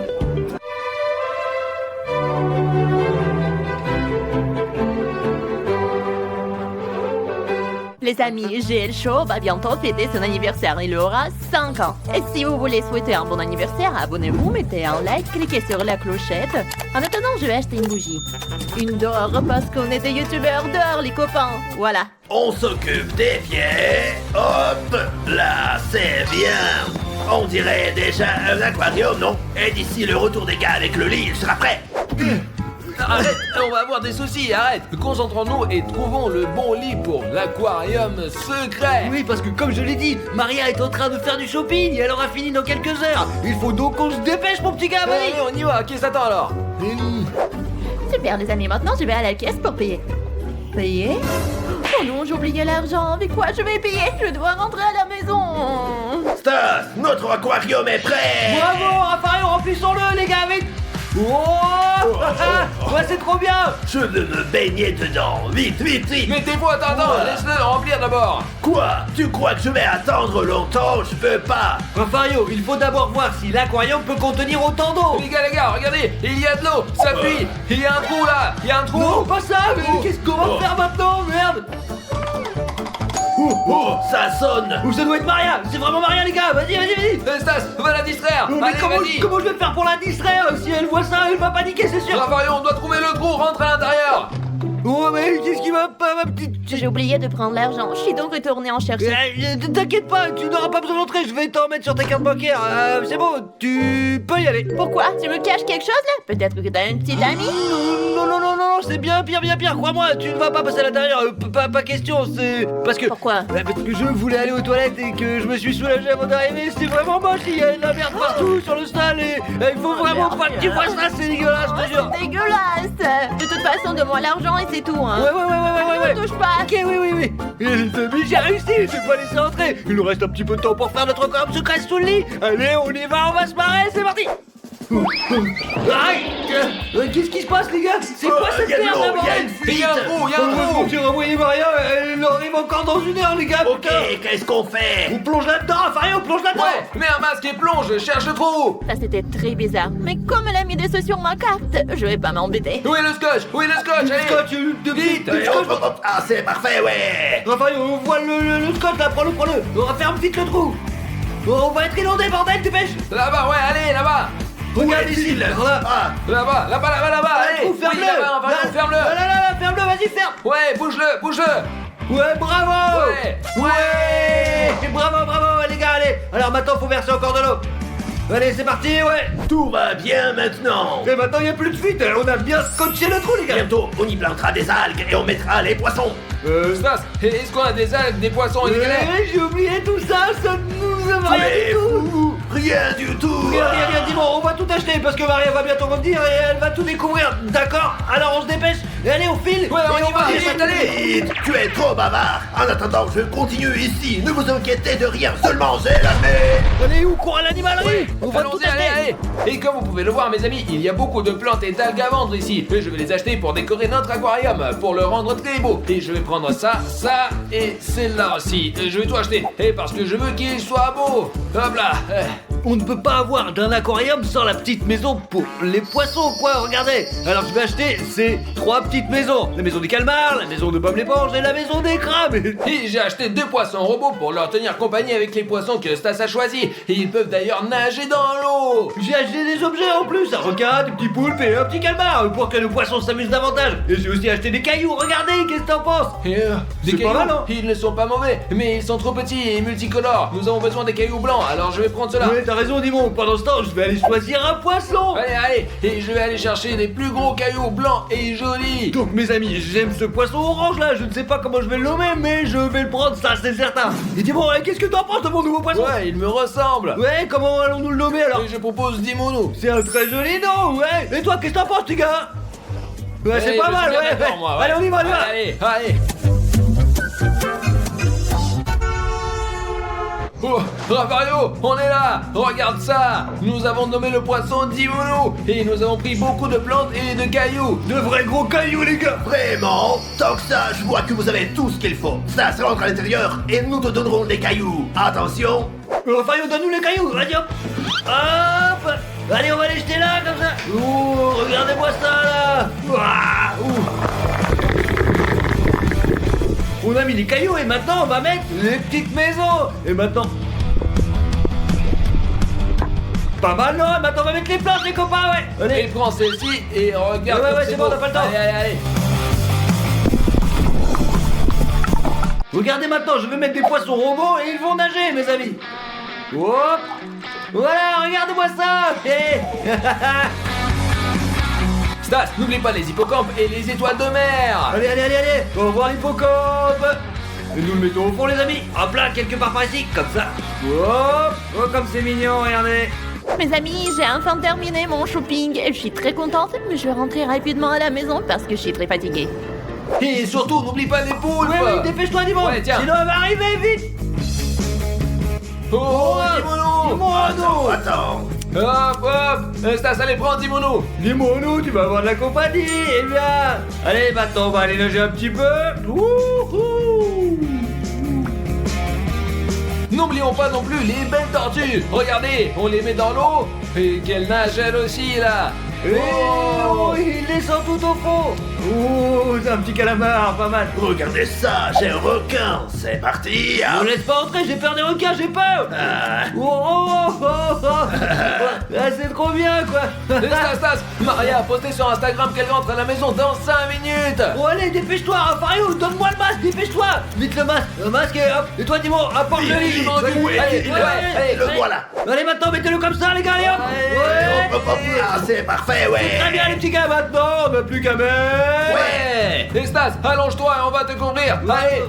Les amis, GL Show va bientôt fêter son anniversaire. Il aura 5 ans. Et si vous voulez souhaiter un bon anniversaire, abonnez-vous, mettez un like, cliquez sur la clochette. En attendant, je vais acheter une bougie. Une dehors parce qu'on est des youtubeurs dehors, les copains. Voilà. On s'occupe des pieds. Hop, là, c'est bien. On dirait déjà un aquarium, non? Et d'ici le retour des gars avec le lit, il sera prêt. Arrête, on va avoir des soucis, arrête. Concentrons-nous et trouvons le bon lit pour l'aquarium secret. Oui, parce que comme je l'ai dit, Maria est en train de faire du shopping et elle aura fini dans quelques heures. Il faut donc qu'on se dépêche, mon petit gars, vas-y. Allez, on y va, qui s'attend alors? Super, les amis, maintenant je vais à la caisse pour payer. Payer? Oh non, j'ai oublié l'argent. Avec quoi je vais payer? Je dois rentrer à la maison. Stas, notre aquarium est prêt. Bravo, Raphaël, remplissons-le, les gars, vite. Ouais, c'est trop bien. Je veux me baigner dedans. Vite. Mettez-vous, attends, laisse-le remplir d'abord. Quoi? Tu crois que je vais attendre longtemps? Je peux pas. Raphaël, il faut d'abord voir si l'aquarium peut contenir autant d'eau. Les gars, regardez, il y a de l'eau, ça fuit. Il y a un trou là, il y a un trou. Non, pas ça, mais qu'est-ce qu'on va faire maintenant, merde? Oh, ça sonne. Ou ça doit être Maria, c'est vraiment Maria, les gars, vas-y. Stas, va la distraire. Mais Allez, vas-y. comment je vais faire pour la distraire? Si elle voit ça, elle va paniquer, c'est sûr. Raphaël, on doit trouver le trou, rentre à l'intérieur. Oh, mais qu'est-ce qui va pas, ma petite... J'ai oublié de prendre l'argent. Je suis donc retournée en chercher. T'inquiète pas, tu n'auras pas besoin d'entrer, je vais t'en mettre sur ta carte bancaire. C'est bon, tu peux y aller. Pourquoi? Tu me caches quelque chose là? Peut-être que t'as une petite amie? Non, c'est bien pire, crois-moi, tu ne vas pas passer à l'intérieur, pas question, c'est... Parce que... Pourquoi? Parce que je voulais aller aux toilettes et que je me suis soulagé avant d'arriver, c'est vraiment moche, il y a de la merde partout sur le sol et il faut vraiment pas que tu fasses ça, c'est dégueulasse, je te jure. C'est dégueulasse! De toute façon, donne-moi l'argent et c'est tout, hein? Ouais. Ne touche pas! Ok, oui. Mais j'ai réussi, je vais pas laisser entrer. Il nous reste un petit peu de temps pour faire notre corps secret sous le lit. Allez, on y va, on va se marrer, c'est parti. Qu'est-ce qui se passe, les gars? C'est quoi cette merde là, Il y a une bordel? fuite. Il y a un trou, il y a un trou. J'ai renvoyé Maria, elle arrive encore dans une heure, les gars. Ok, putain. qu'est-ce qu'on fait? On plonge là-dedans, Fario, plonge là-dedans. Ouais, mets un masque et plonge, cherche le trou. Ça c'était très bizarre. Mais comme elle a mis des sous sur ma carte, je vais pas m'embêter. Où est le scotch? Où est le scotch? Allez. Scotch, Vite. Allez, hop, hop, hop. Ah, c'est parfait, ouais. Raphaël, on voit le scotch là, prends-le. On referme vite le trou. On va être inondé, bordel, dépêche. Là-bas, ouais, allez, là-bas. Regarde ici, là. Ah, Là-bas, allez. Ferme-le. Oui, là-bas, Raphaël, ferme-le. Là, ferme-le, vas-y, ferme. Ouais, bouge-le. Ouais, bravo. Ouais. Ouais. Bravo, les gars, allez. Alors maintenant, faut verser encore de l'eau. Allez, c'est parti, ouais. tout va bien maintenant. Et maintenant, il n'y a plus de fuite. On a bien scotché le trou, les gars. Bientôt, on y plantera des algues et on mettra les poissons. Stas, est-ce qu'on a des algues, des poissons et des galets? J'ai oublié tout ça. Ça nous a rien Mais du tout. fou, rien du tout. Rien, dis-moi, on va tout acheter parce que Maria va bientôt revenir et elle va tout découvrir. D'accord? Alors on se dépêche. Et allez, on file. Ouais, on y va, vite, allez. Vite, tu es trop bavard. En attendant, je continue ici. Ne vous inquiétez de rien, seulement j'ai la paix. Allez, où court à l'animalerie? On va tout Allons-y, acheter. allez. Et comme vous pouvez le voir, mes amis, il y a beaucoup de plantes et d'algues à vendre ici. Et je vais les acheter pour décorer notre aquarium, pour le rendre très beau. Et je vais prendre ça et celle-là aussi. Et je vais tout acheter. Et parce que je veux qu'il soit beau. Hop là. On ne peut pas avoir d'un aquarium sans la petite maison pour les poissons, quoi, regardez. Alors je vais acheter ces 3 petites maisons. La maison des calmars, la maison de Bob l'éponge et la maison des crabes. Et j'ai acheté 2 poissons robots pour leur tenir compagnie avec les poissons que Stas a choisis. Et ils peuvent d'ailleurs nager dans l'eau. J'ai acheté des objets en plus, un requin, des petits poulpes et un petit calmar pour que nos poissons s'amusent davantage. Et j'ai aussi acheté des cailloux, regardez, qu'est-ce que t'en penses? Et des C'est pas cailloux, mal, hein? ils ne sont pas mauvais, mais ils sont trop petits et multicolores. Nous avons besoin des cailloux blancs, alors je vais prendre cela. Ouais, t'as raison, Dimon. Pendant ce temps, je vais aller choisir un poisson. Allez, et je vais aller chercher des plus gros cailloux blancs et jolis. Donc mes amis, j'aime ce poisson orange là, je ne sais pas comment je vais le nommer, mais je vais le prendre, ça c'est certain. Et Dimon, qu'est-ce que t'en penses de mon nouveau poisson? Ouais, il me ressemble. Ouais, comment allons-nous le nommer alors? Et je propose Dimono. C'est un très joli nom, ouais. Et toi, qu'est-ce que t'en penses, petit gars? Ouais, c'est Eh, pas je mal, suis bien ouais. d'accord, moi, ouais. Allez, on y va. Allez. Oh, Raphaël, on est là. Regarde ça. Nous avons nommé le poisson Dimono. Et nous avons pris beaucoup de plantes et de cailloux. De vrais gros cailloux, les gars. Vraiment? Tant que ça, je vois que vous avez tout ce qu'il faut. Ça se rentre à l'intérieur et nous te donnerons des cailloux. Attention. Raphaël, donne-nous les cailloux, vas-y hop. Hop. Allez, on va les jeter là, comme ça. Ouh, regardez-moi ça, là. Ouah, ouh. On a mis les cailloux et maintenant on va mettre les petites maisons. Et maintenant... Pas mal, non? Maintenant on va mettre les plantes, les copains, ouais. Allez. Et prends celle-ci et regarde. Ouais, comme c'est bon, on beau. n'a pas le temps. Allez. Regardez maintenant, je vais mettre des poissons robots et ils vont nager, mes amis. Hop. Voilà, regardez-moi ça. Hey. Stas, n'oublie pas les hippocampes et les étoiles de mer. Allez. On va voir l'hippocampe. Et nous le mettons au fond, les amis. Hop là, quelque part par ici, comme ça. Hop. Oh, comme c'est mignon, regardez. Mes amis, j'ai enfin terminé mon shopping. Je suis très contente, mais je vais rentrer rapidement à la maison parce que je suis très fatiguée. Et surtout, n'oublie pas les poules. Oui, dépêche-toi, Dimon. Ouais, tiens. Sinon, elle va arriver vite. Oh, Dimono. Attends. Hop. Stas, allez, prends Dimono. Dis-moi, tu vas avoir de la compagnie. Eh bien, allez, maintenant, on va aller nager un petit peu. Wouhou. N'oublions pas non plus les belles tortues. Regardez, on les met dans l'eau et qu'elles nagent elles aussi là. Oh, il descend tout au fond. Oh, c'est un petit calamar, pas mal. Regardez ça, j'ai un requin. C'est parti. Ne me laisse pas entrer, j'ai peur des requins, j'ai peur. Ah, c'est trop bien, quoi. Stas, Maria a posté sur Instagram qu'elle rentre à la maison dans 5 minutes. Bon, allez, dépêche-toi, Raphaël, donne-moi le masque, dépêche-toi. Vite le masque et hop. Et toi, dis-moi, apporte le lit. Allez, Le voilà. Allez, maintenant, mettez-le comme ça, les gars, allez, hop. Ouais. Hop, hop, ah, c'est parfait, ouais. Très bien, les petits gars, maintenant, on n'a plus qu'à mettre. Ouais. Et Stas, allonge-toi et on va te couvrir.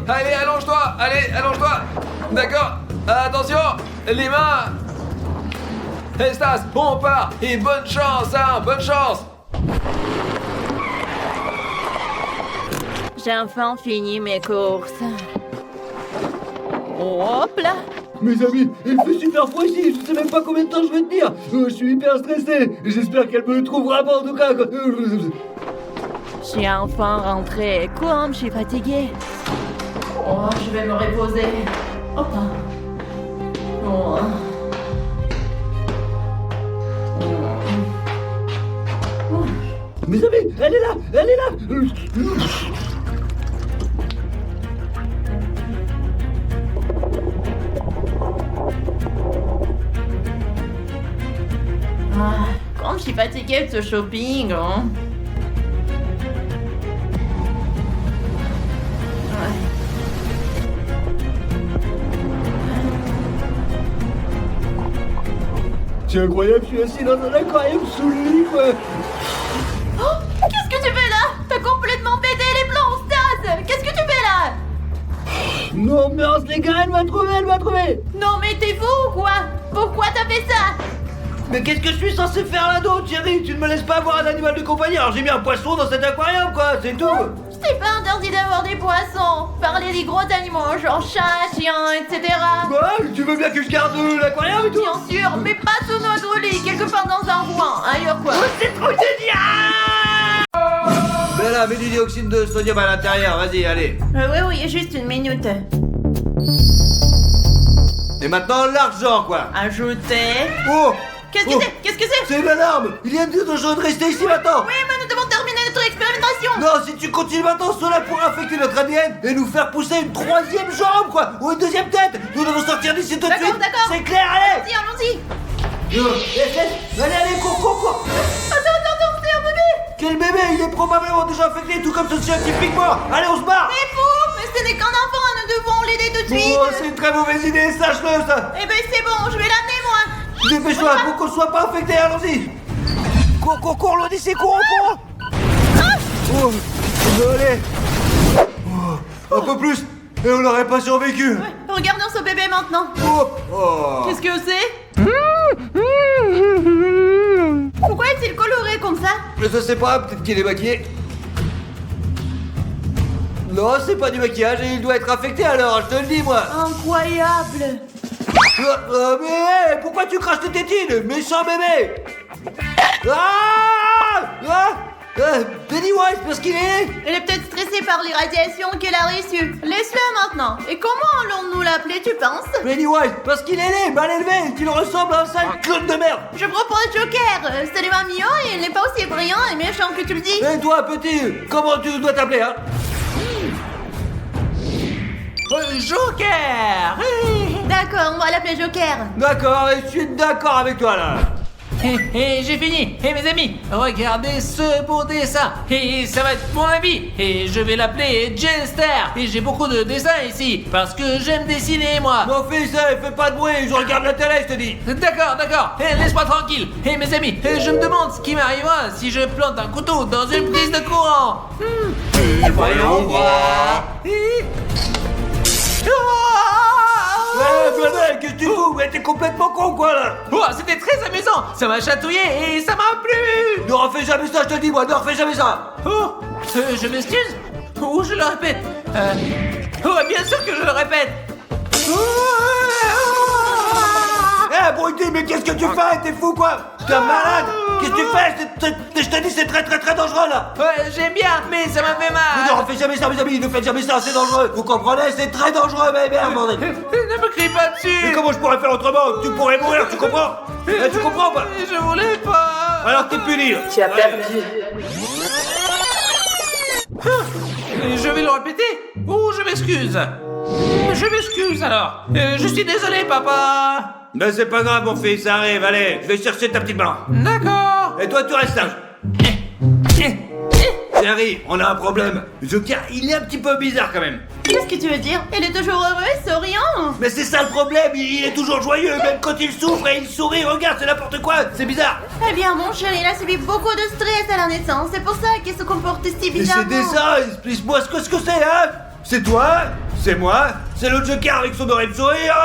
Allez, allonge-toi. Allez, allonge-toi. D'accord. Attention, les mains. Et Stas, on part. Et bonne chance, hein, bonne chance. J'ai enfin fini mes courses. Hop là. Mes amis, il fait super froid ici, je sais même pas combien de temps je vais tenir. Je suis hyper stressé, j'espère qu'elle me le trouve vraiment en tout cas. Je suis enfin rentrée. Comme je suis fatiguée. Oh, je vais me reposer. Oh. Oh. Mes amis, elle est là, elle est là. Comme je suis fatiguée de ce shopping. Hein. C'est incroyable, je suis assis dans un aquarium sous le lit, quoi. Oh, qu'est-ce que tu fais là? T'as complètement pété les plombs, Stas! Qu'est-ce que tu fais là? Non, mince, les gars, elle m'a trouvé, elle m'a trouvé. Non mais t'es fou ou quoi? Pourquoi t'as fait ça? Mais qu'est-ce que je suis censé faire là d'autre, Thierry? Tu ne me laisses pas avoir un animal de compagnie, alors j'ai mis un poisson dans cet aquarium, quoi, c'est tout. Je t'ai pas interdit d'avoir des poissons. Parler des gros animaux, genre chat, chien, etc. Quoi? Tu veux bien que je garde l'aquarium et tout? Bien sûr, mais pas sous notre lit, quelque part dans un coin, ailleurs quoi. C'est trop génial! Ben là, mets du dioxyde de sodium à l'intérieur, vas-y, allez. Oui, juste une minute. Et maintenant, l'argent, quoi. Ajouter. Oh! Qu'est-ce que Oh. c'est? Qu'est-ce que c'est? C'est une alarme! Il y a deux gens de rester ici maintenant! Oui, mais nous devons terminer notre expérimentation. Non, si tu continues maintenant, cela pourra affecter notre ADN et nous faire pousser une troisième jambe, quoi! Ou une deuxième tête! Nous devons sortir d'ici tout de suite! D'accord. C'est clair, allez! Allons-y. Allez, cours! Attends, c'est un bébé. Quel bébé! Il est probablement déjà affecté, tout comme ce scientifiquement! Allez, on se barre! C'est fou, mais ce n'est qu'un enfant, nous devons l'aider tout de suite. Oh, c'est une très mauvaise idée, sache-le, ça! Eh ben c'est bon, je vais l'amener moi. Dépêche-toi pour qu'on soit pas affecté, allons-y! Cours, l'Odyssée, cours! Oh, désolé! Oh, un peu plus, et on n'aurait pas survécu! Ouais, regardons ce bébé maintenant. Oh. Qu'est-ce que c'est? Pourquoi est-il coloré comme ça? Je sais pas, peut-être qu'il est maquillé. Non, c'est pas du maquillage et il doit être affecté alors, je te le dis moi! Incroyable. Mais pourquoi tu craches tes tétines, méchant bébé? Pennywise, parce qu'il est... Elle est peut-être stressée par l'irradiation qu'elle a reçue. Laisse-le maintenant. Et comment allons-nous l'appeler, tu penses? Pennywise, parce qu'il est laid, mal élevé, qu'il ressemble à un sale clown de merde. Je propose Joker. Ça lui va mieux et il n'est pas aussi brillant et méchant que tu le dis. Et toi, petit, comment tu dois t'appeler, hein? Joker. D'accord, on va l'appeler Joker. D'accord, et je suis d'accord avec toi, là. Et j'ai fini. Et mes amis, regardez ce beau dessin. Et ça va être mon ami. Et je vais l'appeler Jester. Et j'ai beaucoup de dessins ici parce que j'aime dessiner moi. Mon fils, fais pas de bruit, je regarde la télé, je te dis. D'accord. Laisse-moi tranquille. Et mes amis, je me demande ce qui m'arrivera si je plante un couteau dans une prise de courant. Et voyons voir. Bébé, qu'est-ce que tu fous? Mais t'es complètement con, quoi, là. Oh, c'était très amusant. Ça m'a chatouillé et ça m'a plu. Ne refais jamais ça, je te dis, moi, ne refais jamais ça. Oh, je m'excuse. Ou je le répète. Oh, bien sûr que je le répète. Eh, Brutti, mais qu'est-ce que tu fais? T'es fou, quoi? T'es un malade. Qu'est-ce que tu fais? Je te dis, c'est très dangereux, là. Ouais, j'aime bien, mais ça m'a fait mal. Ne refais jamais ça, mes amis, ne faites jamais ça, c'est dangereux. Vous comprenez? C'est très dangereux, mais merde, bordel. Ne me crie pas dessus. Mais comment je pourrais faire autrement? Tu pourrais mourir, tu comprends? Tu comprends pas? Je voulais pas. Alors t'es puni. Tu as perdu. Je vais le répéter ou je m'excuse. Je m'excuse alors. Je suis désolé, papa. Mais c'est pas grave, mon fils, ça arrive, allez, je vais chercher ta petite main. D'accord. Et toi, tu restes sage. Harry, on a un problème. Joker, il est un petit peu bizarre quand même. Qu'est-ce que tu veux dire? Il est toujours heureux, souriant. Mais c'est ça le problème, il est toujours joyeux, même quand il souffre et il sourit, regarde, c'est n'importe quoi, c'est bizarre. Eh bien, mon chéri, il a subi beaucoup de stress à la naissance. C'est pour ça qu'il se comporte si Et bizarrement. c'est ça, explique-moi ce que c'est, hein. C'est toi, c'est moi, c'est le Joker avec son oreille de sourire.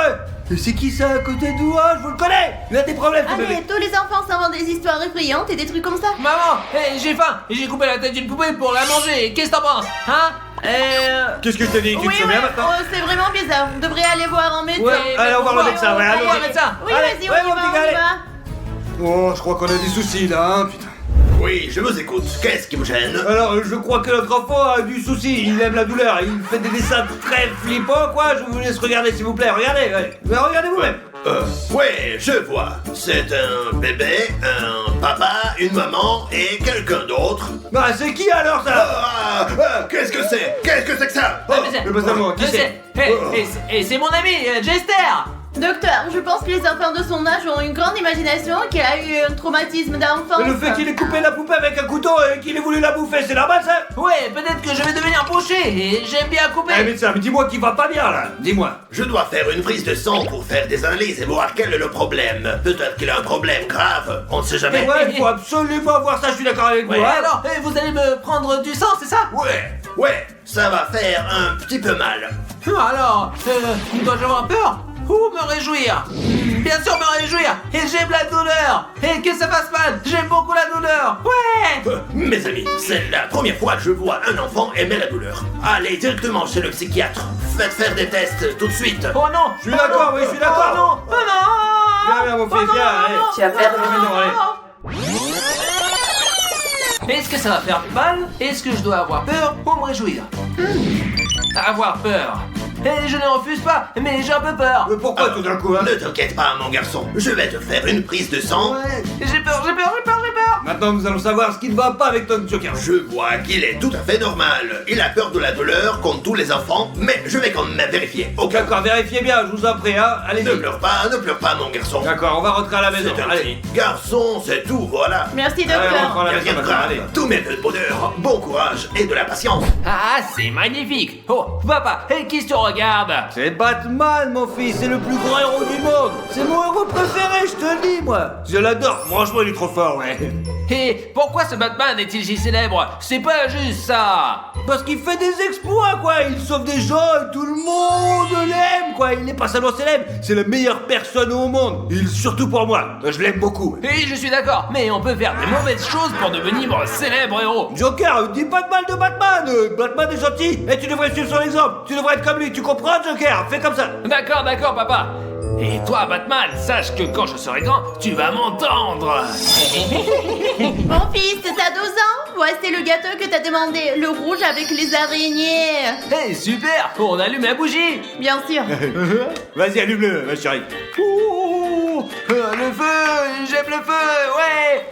Et c'est qui ça à côté de moi? Je vous le connais. Il a des problèmes, ce bébé. Allez, tous les enfants s'inventent des histoires effrayantes et des trucs comme ça. Maman, j'ai faim et j'ai coupé la tête d'une poubelle pour la manger. Qu'est-ce que t'en penses? Hein? Qu'est-ce que je te dis? Tu te souviens maintenant? C'est vraiment bizarre. malaise. Vous devriez aller voir un médecin. Ouais, allez, on va voir le médecin, ouais, allez, allons-y. voir le médecin. Oui, Allez, vas-y, ouais, on y mon va, petit on gars, y allez. va. Oh, je crois qu'on a des soucis là, hein, putain. Oui, je vous écoute. Qu'est-ce qui vous gêne? Alors, je crois que notre enfant a du souci, il aime la douleur, il fait des dessins très flippants, quoi. Je vous laisse regarder, s'il vous plaît, regardez, ouais. Mais regardez vous-même. Ouais, je vois. C'est un bébé, un papa, une maman et quelqu'un d'autre. Bah, c'est qui alors ça? Qu'est-ce que c'est? Qu'est-ce que c'est que ça? Oh, Mais pas seulement, qui c'est? Et c'est mon ami, Jester. Docteur, je pense que les enfants de son âge ont une grande imagination et qu'il a eu un traumatisme d'enfance. Mais le fait qu'il ait coupé la poupée avec un couteau et qu'il ait voulu la bouffer, c'est normal ça? Ouais, peut-être que je vais devenir boucher et j'aime bien couper. Eh médecin, mais dis-moi qui va pas bien là, dis-moi. Je dois faire une prise de sang pour faire des analyses et voir quel est le problème. Peut-être qu'il a un problème grave, on ne sait jamais. Ouais, il faut absolument voir ça, je suis d'accord avec vous. Ouais, hein. Alors, vous allez me prendre du sang, c'est ça? Ouais, ça va faire un petit peu mal. Alors, dois-je avoir peur ou me réjouir? Bien sûr me réjouir. Et j'aime la douleur. Et que ça fasse mal, j'aime beaucoup la douleur. Ouais. Mes amis, c'est la première fois que je vois un enfant aimer la douleur. Allez directement chez le psychiatre. Faites faire des tests tout de suite. Oh non. Je suis d'accord, oui, je suis d'accord. Oh non. Oh non. Viens, viens, mon fils, viens, allez. Tu as perdu Est-ce que ça va faire mal? Est-ce que je dois avoir peur ou me réjouir? Avoir peur. Et je ne refuse pas, mais j'ai un peu peur. Mais pourquoi tout d'un coup, hein? Ne t'inquiète pas, mon garçon. Je vais te faire une prise de sang. J'ai peur. Maintenant, nous allons savoir ce qui ne va pas avec Tom Joker. Je vois qu'il est tout à fait normal. Il a peur de la douleur, comme tous les enfants, mais je vais quand même vérifier. Ok, D'accord, vérifiez bien, je vous en prie, hein. ne Allez-y. pleure pas, mon garçon. D'accord, on va rentrer à la maison. C'est un Allez. petit garçon, c'est tout, voilà. Merci, Allez, on docteur. rentre à la Y a maison rien de maintenant, grave. allez. Tous mes vœux de bonheur, bon courage et de la patience. Ah, c'est magnifique. Oh, papa, et qui se regarde? C'est Batman, mon fils, c'est le plus grand héros du monde. C'est mon héros préféré, je te le dis, moi. Je l'adore, franchement, il est trop fort, ouais. Et pourquoi ce Batman est-il si célèbre? C'est pas juste ça. Parce qu'il fait des exploits, quoi. Il sauve des gens et tout le monde l'aime, quoi. Il n'est pas seulement célèbre, c'est la meilleure personne au monde. Surtout pour moi, je l'aime beaucoup. Et je suis d'accord, mais on peut faire des mauvaises choses pour devenir célèbre héros. Joker, dis pas de mal de Batman. Batman est gentil et tu devrais suivre son exemple. Tu devrais être comme lui, tu comprends, Joker? Fais comme ça. D'accord, papa. Et toi, Batman, sache que quand je serai grand, tu vas m'entendre. Mon fils, t'as 12 ans? Voici le gâteau que t'as demandé, le rouge avec les araignées. Hey, super, on allume la bougie. Bien sûr. Vas-y, allume-le, ma chérie. Le feu, j'aime le feu, ouais.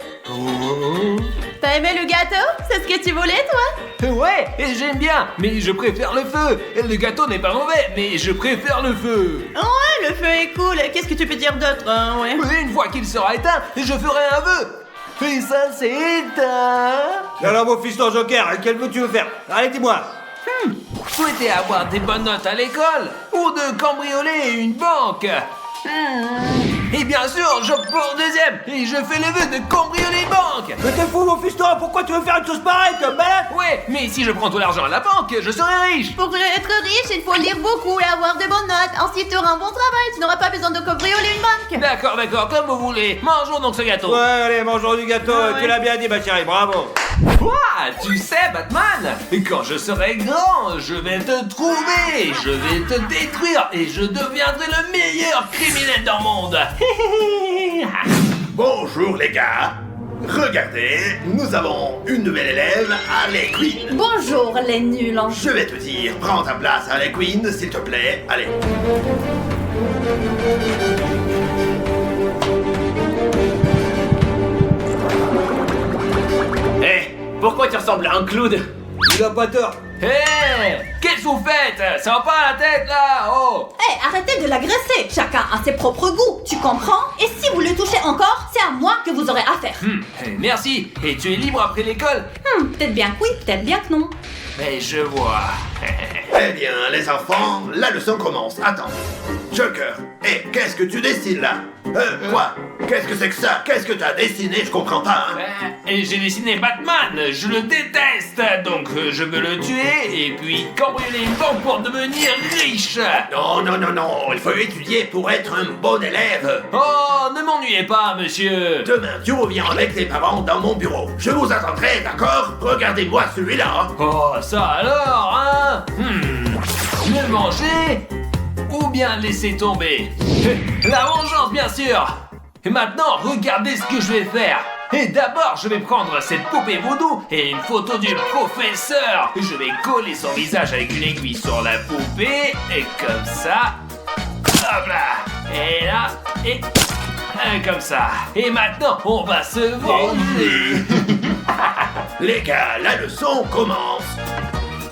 T'as aimé le gâteau? C'est ce que tu voulais, toi? Ouais, et j'aime bien, mais je préfère le feu. Le gâteau n'est pas mauvais, mais je préfère le feu. Ouais, le feu est cool. Qu'est-ce que tu peux dire d'autre, hein, ouais? Une fois qu'il sera éteint, je ferai un vœu. Et ça, c'est éteint. Alors, mon fiston Joker, quel vœu tu veux faire? Allez, dis-moi. Souhaiter avoir des bonnes notes à l'école ou de cambrioler une banque. Et bien sûr, j'opte pour le deuxième et je fais le vœu de cambrioler une banque. Mais t'es fou, mon fiston, pourquoi tu veux faire une chose pareille, comme malade? Ouais, mais si je prends tout l'argent à la banque, je serai riche. Pour être riche, il faut lire beaucoup et avoir de bonnes notes. Ensuite, tu auras un bon travail. Tu n'auras pas besoin de cambrioler une banque. D'accord, comme vous voulez. Mangeons donc ce gâteau. Ouais, allez, mangeons du gâteau, Ah ouais. tu l'as bien dit, ma chérie, bravo. Ouah, tu sais, Batman, quand je serai grand, je vais te trouver, je vais te détruire et je deviendrai le meilleur criminel dans le monde. Bonjour les gars. Regardez, nous avons une nouvelle élève, Harley Quinn. Bonjour les nuls. Je vais te dire, prends ta place Harley Quinn, s'il te plaît. Allez. Hé, pourquoi tu ressembles à un clown? Il a pas tort. Hé, qu'est-ce que vous faites? Ça va pas à la tête là? Oh. Hé, arrêtez de l'agresser. Chacun a ses propres goûts, tu comprends? Et si vous le touchez encore, c'est à moi que vous aurez affaire. Merci, et tu es libre après l'école? Peut-être bien que oui, peut-être bien que non. Mais je vois. Eh bien, les enfants, la leçon commence. Attends. Joker, qu'est-ce que tu dessines là? Quoi? Qu'est-ce que c'est que ça? Qu'est-ce que t'as dessiné? Je comprends pas, hein? Et j'ai dessiné Batman, je le déteste, donc je veux le tuer et puis cambrioler une banque pour devenir riche. Non, il faut étudier pour être un bon élève. Oh, ne m'ennuyez pas, monsieur. Demain, tu reviens avec tes parents dans mon bureau. Je vous attendrai, d'accord? Regardez-moi celui-là. Oh, ça alors, hein? Le manger ou bien laisser tomber. La vengeance, bien sûr. Et maintenant, regardez ce que je vais faire. Et d'abord, je vais prendre cette poupée voodoo et une photo du professeur. Je vais coller son visage avec une aiguille sur la poupée, et comme ça. Hop là. Et là, et comme ça. Et maintenant, on va se venger. Les gars, la leçon commence.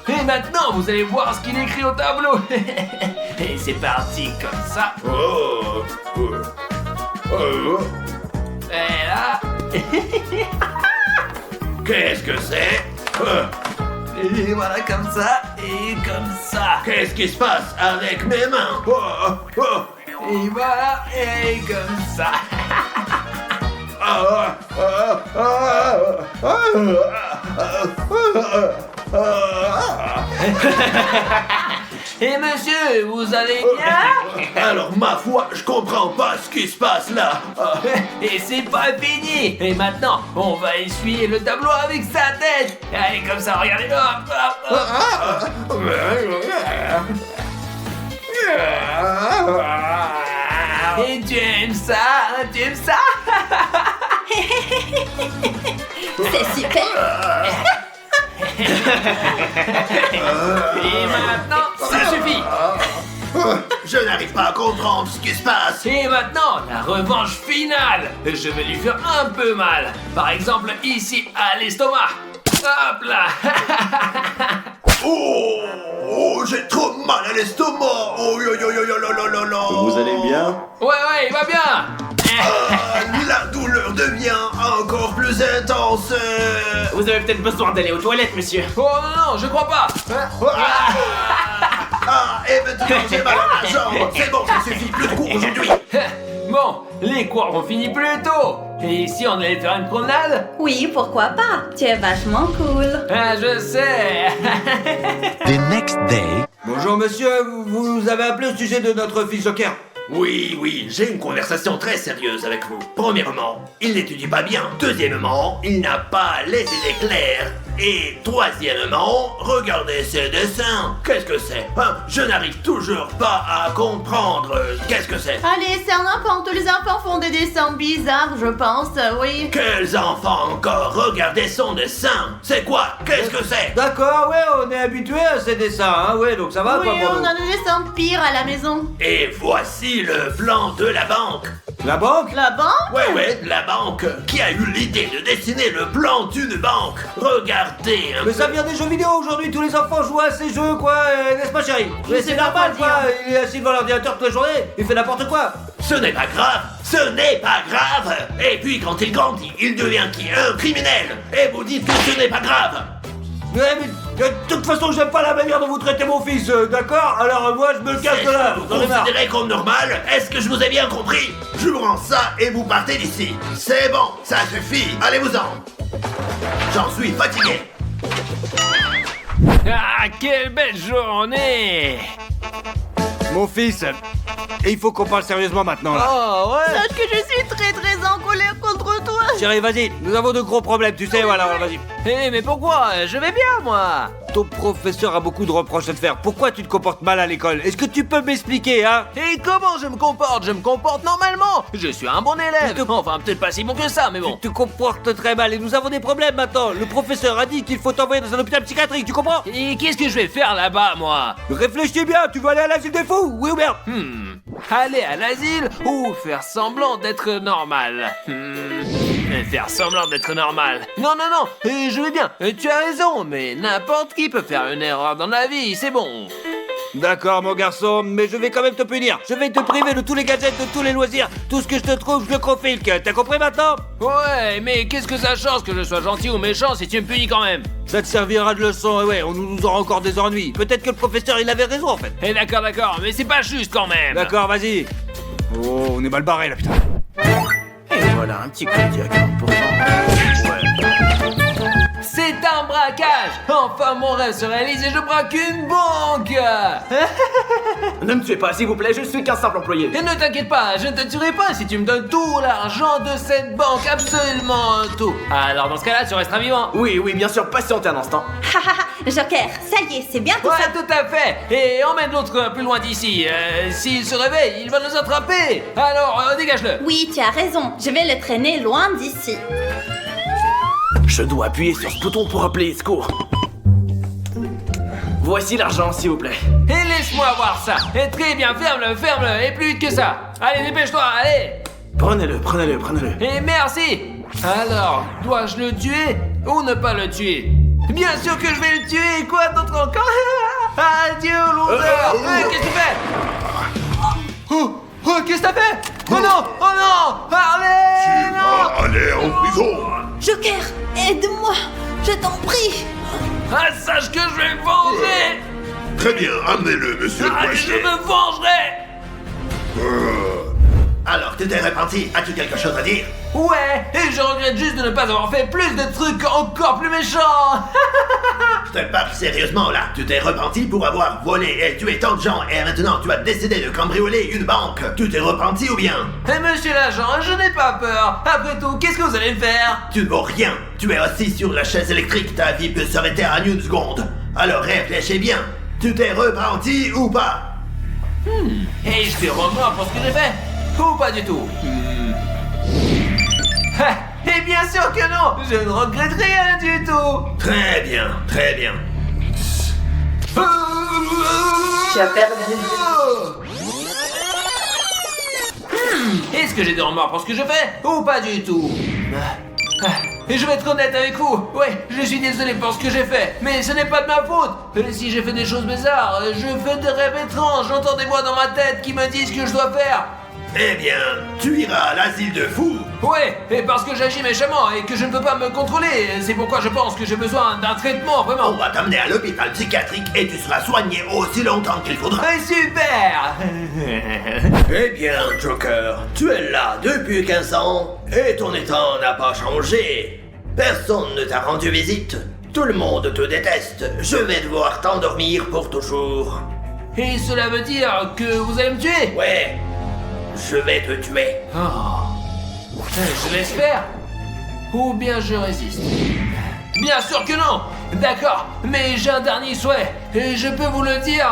Et maintenant, vous allez voir ce qu'il écrit au tableau. Et c'est parti comme ça. Et là. Qu'est-ce que c'est? Et voilà, comme ça. Et comme ça. Qu'est-ce qui se passe avec mes mains? Et voilà. Et comme ça. Et monsieur, vous allez bien? Alors ma foi, je comprends pas ce qui se passe là. Et c'est pas fini. Et maintenant, on va essuyer le tableau avec sa tête. Allez, comme ça, regardez. Hop, hop, hop. Et tu aimes ça? Tu aimes ça? C'est super. Et maintenant, ça suffit. Je n'arrive pas à comprendre ce qui se passe. Et maintenant, la revanche finale. Je vais lui faire un peu mal. Par exemple, ici, à l'estomac. Hop là. Oh, j'ai trop mal à l'estomac. Oh, yo, yo, yo, yo, yo, yo, yo, yo. Vous allez bien? Ouais, il va bien. La douleur devient encore plus intense. Vous avez peut-être besoin d'aller aux toilettes, monsieur. Oh non, je crois pas. Et maintenant j'ai mal à la jambe. C'est bon, ça suffit, plus de cours aujourd'hui. Bon, les cours ont fini plus tôt. Et ici, on allait faire une promenade? Oui, pourquoi pas? Tu es vachement cool. Ah, je sais. The next day. Bonjour monsieur, vous avez appelé au sujet de notre fils Joker. Oui, j'ai une conversation très sérieuse avec vous. Premièrement, il n'étudie pas bien. Deuxièmement, il n'a pas les idées claires. Et troisièmement, regardez ses dessins. Qu'est-ce que c'est? Je n'arrive toujours pas à comprendre. Qu'est-ce que c'est? Allez, c'est un enfant. Tous les enfants font des dessins bizarres, je pense, oui. Quels enfants encore? Regardez son dessin. C'est quoi? Qu'est-ce que c'est? D'accord, ouais, on est habitué à ces dessins, hein, ouais, donc ça va Oui, quoi pour on nous. a des dessins pires à la maison. Et voici le plan de la banque. La banque? La banque? Ouais, la banque. Qui a eu l'idée de dessiner le plan d'une banque? Regardez un Mais peu. ça vient des jeux vidéo aujourd'hui, tous les enfants jouent à ces jeux, quoi, n'est-ce pas chérie? Mais sais c'est pas normal, quoi quoi, dire. il est assis devant l'ordinateur toute la journée, il fait n'importe quoi. Ce n'est pas grave, ce n'est pas grave. Et puis quand il grandit, il devient qui? Un criminel. Et vous dites que ce n'est pas grave. Ouais, mais de toute façon, j'aime pas la manière dont vous traitez mon fils, d'accord? Alors moi, je me le casse de là, Vous j'en ai marre. considérez comme normal? Est-ce que je vous ai bien compris? Je vous rends ça et vous partez d'ici. C'est bon, ça suffit, allez-vous-en. J'en suis fatigué. Ah, quelle belle journée. Mon fils, il faut qu'on parle sérieusement maintenant, là. Oh, ouais. Sache que je suis très en colère contre toi. Chérie, vas-y, nous avons de gros problèmes, tu sais, voilà, vas-y. Mais pourquoi? Je vais bien, moi. Ton professeur a beaucoup de reproches à te faire. Pourquoi tu te comportes mal à l'école? Est-ce que tu peux m'expliquer, hein? Et comment je me comporte? Je me comporte normalement. Je suis un bon élève. Tu te- Enfin, peut-être pas si bon que ça, mais bon. Tu te comportes très mal et nous avons des problèmes maintenant. Le professeur a dit qu'il faut t'envoyer dans un hôpital psychiatrique, tu comprends? Et qu'est-ce que je vais faire là-bas, moi? Réfléchis bien, tu veux aller à l'asile des fous, oui ou bien? Aller à l'asile ou faire semblant d'être normal? Faire semblant d'être normal. Non, je vais bien. Tu as raison, mais n'importe qui peut faire une erreur dans la vie, c'est bon. D'accord, mon garçon, mais je vais quand même te punir. Je vais te priver de tous les gadgets, de tous les loisirs. Tout ce que je te trouve, je le confisque. T'as compris maintenant? Ouais, mais qu'est-ce que ça change que je sois gentil ou méchant si tu me punis quand même? Ça te servira de leçon, et ouais, on nous aura encore des ennuis. Peut-être que le professeur, il avait raison, en fait. Eh d'accord, mais c'est pas juste quand même. D'accord, vas-y. Oh, on est mal barré, là, putain. Et voilà un petit crédit à 40%. C'est un braquage. Enfin, mon rêve se réalise et je braque une banque. Ne me tuez pas, s'il vous plaît, je suis qu'un simple employé. Et ne t'inquiète pas, je ne te tuerai pas si tu me donnes tout l'argent de cette banque, absolument tout. Alors dans ce cas-là, tu resteras vivant. Oui, bien sûr, patientez un instant. Joker, ça y est, c'est bien tout Ouais, ça. tout à fait. Et emmène l'autre plus loin d'ici. S'il se réveille, il va nous attraper. Alors, dégage-le. Oui, tu as raison. Je vais le traîner loin d'ici. Je dois appuyer sur ce bouton pour appeler les secours. Voici l'argent, s'il vous plaît. Et laisse-moi voir ça. Et très bien, ferme-le, et plus vite que ça. Allez, dépêche-toi, allez. Prenez-le. Et merci. Alors, dois-je le tuer ou ne pas le tuer? Bien sûr que je vais le tuer. Quoi d'autre encore? Adieu, loser. Qu'est-ce que tu fais? Oh, qu'est-ce que t'as fait? Oh non, allez, Tu non. vas aller en prison. Joker, aide-moi, je t'en prie. Ah, sache que je vais me venger. Très bien, amenez-le, monsieur Ah, je Poichet. me vengerai. Alors, tu t'es repenti, as-tu quelque chose à dire? Ouais, et je regrette juste de ne pas avoir fait plus de trucs encore plus méchants. Je te parle sérieusement là, tu t'es repenti pour avoir volé et tué tant de gens et maintenant tu as décidé de cambrioler une banque. Tu t'es repenti ou bien? Et monsieur l'agent, je n'ai pas peur. Après tout, qu'est-ce que vous allez me faire? Tu ne vaux rien, tu es assis sur la chaise électrique, ta vie peut s'arrêter en une seconde. Alors réfléchis bien, tu t'es repenti ou pas? Et je fais remords pour ce que j'ai fait? Ou pas du tout? Et bien sûr que non, je ne regrette rien du tout. Très bien, très bien. Tu as perdu. Est-ce que j'ai des remords pour ce que je fais? Ou pas du tout? Et je vais être honnête avec vous. Ouais, je suis désolé pour ce que j'ai fait, mais ce n'est pas de ma faute. Et si j'ai fait des choses bizarres, je fais des rêves étranges, j'entends des voix dans ma tête qui me disent ce que je dois faire. Eh bien, tu iras à l'asile de fous. Ouais, et parce que j'agis méchamment et que je ne peux pas me contrôler, c'est pourquoi je pense que j'ai besoin d'un traitement, On vraiment. va t'amener à l'hôpital psychiatrique et tu seras soigné aussi longtemps qu'il faudra. Super. Eh bien, Joker, tu es là depuis 15 ans et ton état n'a pas changé. Personne ne t'a rendu visite. Tout le monde te déteste. Je vais devoir t'endormir pour toujours. Et cela veut dire que vous allez me tuer? Ouais, je vais te tuer. Je laisse faire? Ou bien je résiste? Bien sûr que non! D'accord, mais j'ai un dernier souhait. Et je peux vous le dire.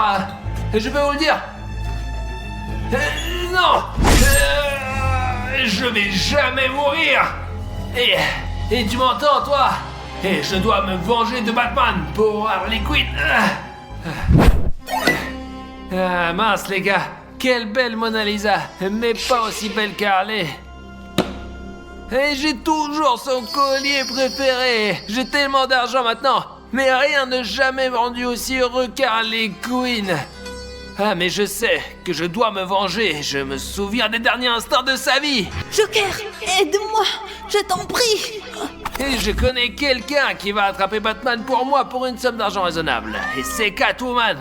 Non! Je vais jamais mourir! Et tu m'entends, toi? Et je dois me venger de Batman pour Harley Quinn. Ah mince les gars, quelle belle Mona Lisa, mais pas aussi belle qu'Harley. Et j'ai toujours son collier préféré. J'ai tellement d'argent maintenant, mais rien n'a jamais rendu aussi heureux qu'Harley Quinn. Ah mais je sais que je dois me venger, je me souviens des derniers instants de sa vie. Joker, aide-moi, je t'en prie. Et je connais quelqu'un qui va attraper Batman pour moi pour une somme d'argent raisonnable. Et c'est Catwoman.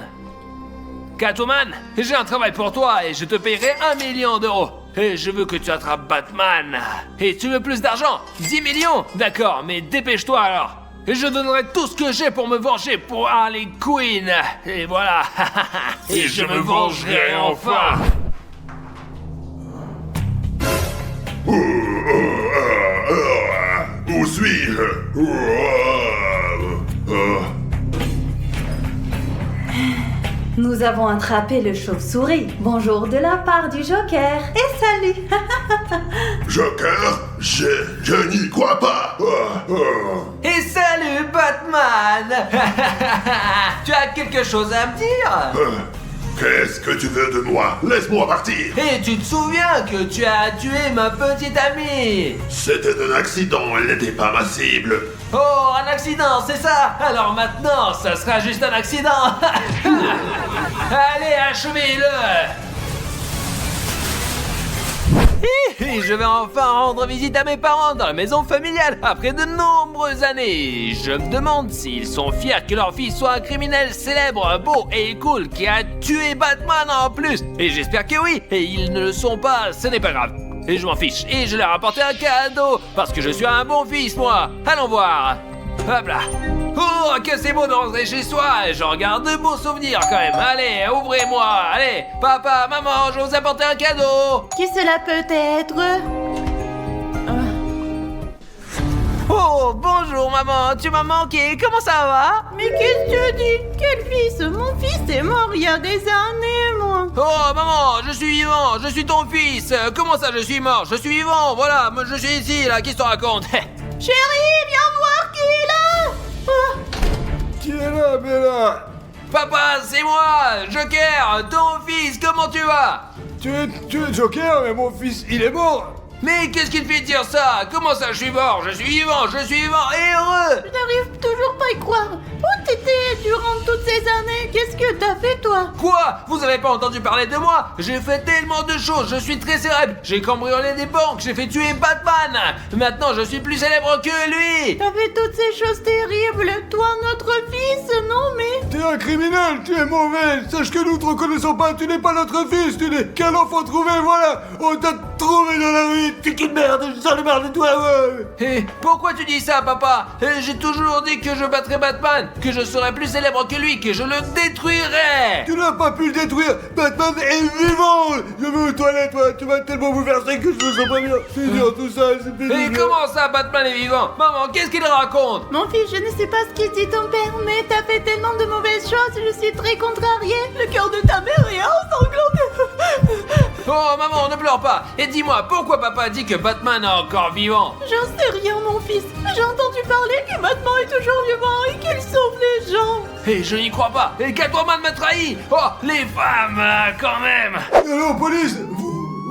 Catwoman, j'ai un travail pour toi et je te paierai 1 million d'euros. Et je veux que tu attrapes Batman. Et tu veux plus d'argent? 10 millions? D'accord, mais dépêche-toi alors. Et je donnerai tout ce que j'ai pour me venger pour Harley Quinn. Et voilà. Et je me vengerai enfin. Où suis-je? Nous avons attrapé le chauve-souris. Bonjour de la part du Joker. Et salut. Joker? Je n'y crois pas. Et salut Batman. Tu as quelque chose à me dire? Qu'est-ce que tu veux de moi? Laisse-moi partir. Et tu te souviens que tu as tué ma petite amie? C'était un accident, elle n'était pas ma cible. Oh, un accident, c'est ça? Alors maintenant, ça sera juste un accident. Allez, achevez-le. Et je vais enfin rendre visite à mes parents dans la maison familiale après de nombreuses années. Je me demande s'ils sont fiers que leur fils soit un criminel célèbre, beau et cool qui a tué Batman en plus. Et j'espère que oui. Et ils ne le sont pas, ce n'est pas grave. Et je m'en fiche. Et je leur ai apporté un cadeau parce que je suis un bon fils, moi. Allons voir. Hop là. Oh, que c'est beau de rentrer chez soi. J'en garde de beaux souvenirs quand même. Allez, ouvrez-moi. Allez, papa, maman, je vais vous apporter un cadeau. Qui cela peut être? Oh, bonjour maman, tu m'as manqué, comment ça va? Mais qu'est-ce que tu dis? Quel fils? Mon fils est mort il y a des années, moi. Oh maman, je suis vivant, je suis ton fils. Comment ça je suis mort? Je suis vivant, voilà, moi, je suis ici là, qu'est-ce que tu racontes? Chérie, viens voir qui est là. Qui est là, Bella? Papa, c'est moi, Joker, ton fils, comment tu vas? Tu es Joker, mais mon fils, il est mort. Mais qu'est-ce qui te fait dire ça? Comment ça je suis mort? Je suis vivant et heureux. Je n'arrive toujours pas à y croire. Où t'étais durant toutes ces années? Qu'est-ce que t'as fait, toi? Quoi? Vous avez pas entendu parler de moi? J'ai fait tellement de choses, je suis très célèbre. J'ai cambriolé des banques, j'ai fait tuer Batman. Maintenant je suis plus célèbre que lui. T'as fait toutes ces choses terribles. Toi, notre fils, non mais... T'es un criminel, tu es mauvais. Sache que nous te reconnaissons pas, tu n'es pas notre fils, tu n'es qu'un enfant trouvé, voilà. On t'a trouvé dans la rue. T'es qu'une merde, je sens le marre de toi, ouais. Et pourquoi tu dis ça, papa? J'ai toujours dit que je battrais Batman, que je serais plus célèbre que lui, que je le détruirais. Tu n'as pas pu le détruire. Batman est vivant. Je vais aux toilettes, toi. Tu vas tellement vous verser que je me sens pas bien. C'est dur tout ça, c'est Et pénible. comment ça, Batman est vivant? Maman, qu'est-ce qu'il raconte? Mon fils, je ne sais pas ce qu'il dit ton père, mais t'as fait tellement de mauvaises choses, je suis très contrariée. Le cœur de ta mère est ensanglanté. Oh, maman, ne pleure pas. Et dis-moi, pourquoi papa dit que Batman est encore vivant? J'en sais rien, mon fils. J'ai entendu parler que Batman est toujours vivant et qu'il sauve les gens. Et je n'y crois pas. Et Catwoman m'a trahi. Oh, les femmes, quand même. Allô, police.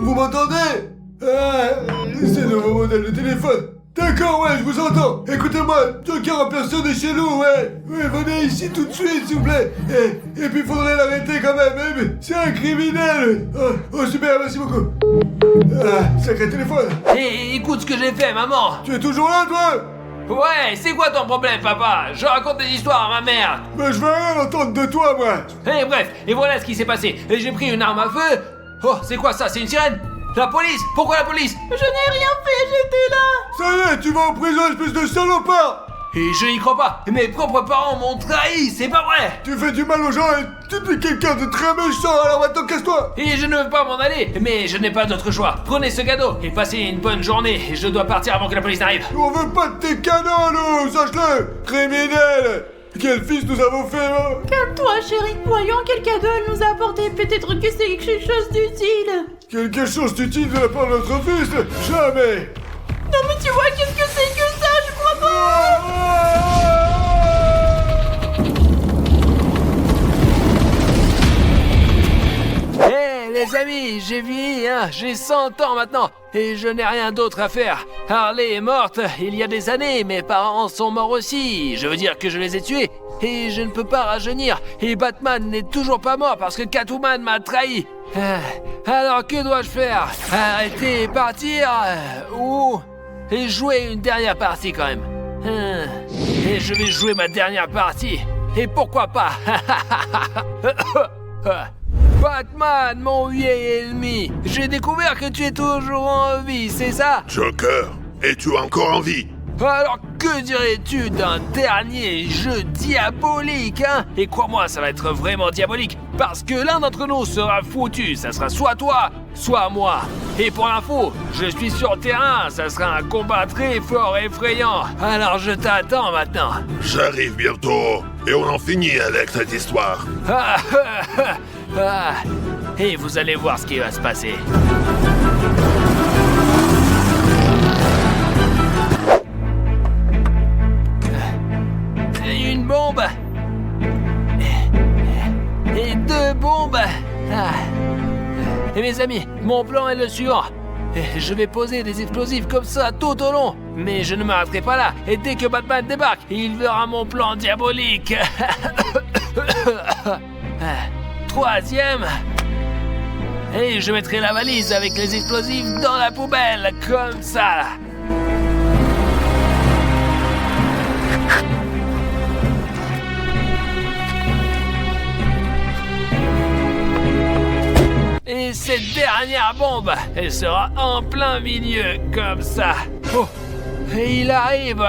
Vous m'entendez? C'est le nouveau modèle de téléphone. D'accord, ouais, je vous entends. Écoutez-moi, Joker en personne est chez nous, ouais. Ouais, venez ici tout de suite, s'il vous plaît. Et puis, faudrait l'arrêter quand même, hein, mais c'est un criminel. Oh, super, merci beaucoup. Sacré téléphone. Et écoute ce que j'ai fait, maman. Tu es toujours là, toi? Ouais, c'est quoi ton problème, papa? Je raconte des histoires à ma mère. Mais je veux rien entendre de toi, moi. Et bref, et voilà ce qui s'est passé. Et j'ai pris une arme à feu. Oh, c'est quoi ça? C'est une sirène? La police? Pourquoi la police? Je n'ai rien fait, j'étais là. Ça y est, tu vas en prison, espèce de salopard. Et je n'y crois pas. Mes propres parents m'ont trahi, c'est pas vrai. Tu fais du mal aux gens et tu es quelqu'un de très méchant, alors maintenant casse-toi. Et je ne veux pas m'en aller, mais je n'ai pas d'autre choix. Prenez ce cadeau et passez une bonne journée. Je dois partir avant que la police n'arrive. On veut pas de tes cadeaux, nous, sache-le. Criminel. Quel fils nous avons fait, hein? Calme-toi, chérie. Voyons quel cadeau elle nous a apporté. Peut-être que c'est quelque chose d'utile. Quelque chose d'utile de la part de notre fils? Jamais. Non mais tu vois, qu'est-ce que c'est que ça? Je crois pas. Hé les amis, j'ai vieilli, hein, j'ai 100 ans maintenant, et je n'ai rien d'autre à faire. Harley est morte il y a des années, mes parents sont morts aussi, je veux dire que je les ai tués, et je ne peux pas rajeunir, et Batman n'est toujours pas mort parce que Catwoman m'a trahi. Alors que dois-je faire? Arrêter et partir? Ou et jouer une dernière partie quand même? Et je vais jouer ma dernière partie, et pourquoi pas? Batman, mon vieil ennemi, j'ai découvert que tu es toujours en vie, c'est ça? Joker, es-tu encore en vie? Alors que dirais-tu d'un dernier jeu diabolique, hein? Et crois-moi, ça va être vraiment diabolique, parce que l'un d'entre nous sera foutu, ça sera soit toi, soit moi. Et pour l'info, je suis sur le terrain, ça sera un combat très fort et effrayant, alors je t'attends maintenant. J'arrive bientôt, et on en finit avec cette histoire. Et vous allez voir ce qui va se passer. Une bombe. Et 2 bombes. Et mes amis, mon plan est le suivant. Je vais poser des explosifs comme ça tout au long. Mais je ne m'arrêterai pas là. Et dès que Batman débarque, il verra mon plan diabolique. 3e. Et je mettrai la valise avec les explosifs dans la poubelle, comme ça. Et cette dernière bombe, elle sera en plein milieu, comme ça. Oh, et il arrive.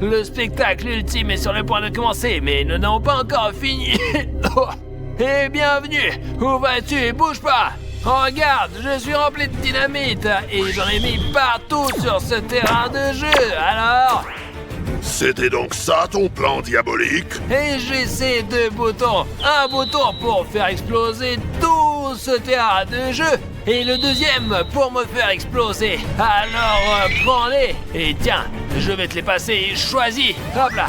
Le spectacle ultime est sur le point de commencer, mais nous n'avons pas encore fini. Oh, et bienvenue. Où vas-tu? Bouge pas. Regarde, je suis rempli de dynamite et j'en ai mis partout sur ce terrain de jeu, alors... C'était donc ça ton plan diabolique? Et j'ai ces deux boutons. Un bouton pour faire exploser tout ce terrain de jeu et le deuxième pour me faire exploser. Alors prends-les et tiens, je vais te les passer. Choisis. Hop là.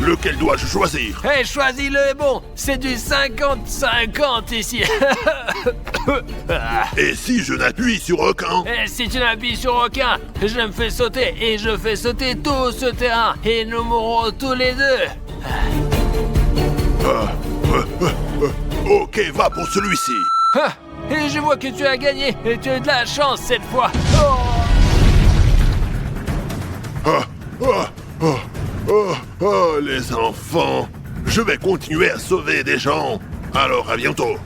Lequel dois-je choisir? Et choisis le bon. C'est du 50-50 ici. Et si je n'appuie sur aucun? Et si tu n'appuies sur aucun, je me fais sauter et je fais sauter tout ce terrain et nous mourrons tous les deux. Ok, va pour celui-ci. Ah, et je vois que tu as gagné et tu as de la chance cette fois. Les enfants. Je vais continuer à sauver des gens. Alors à bientôt.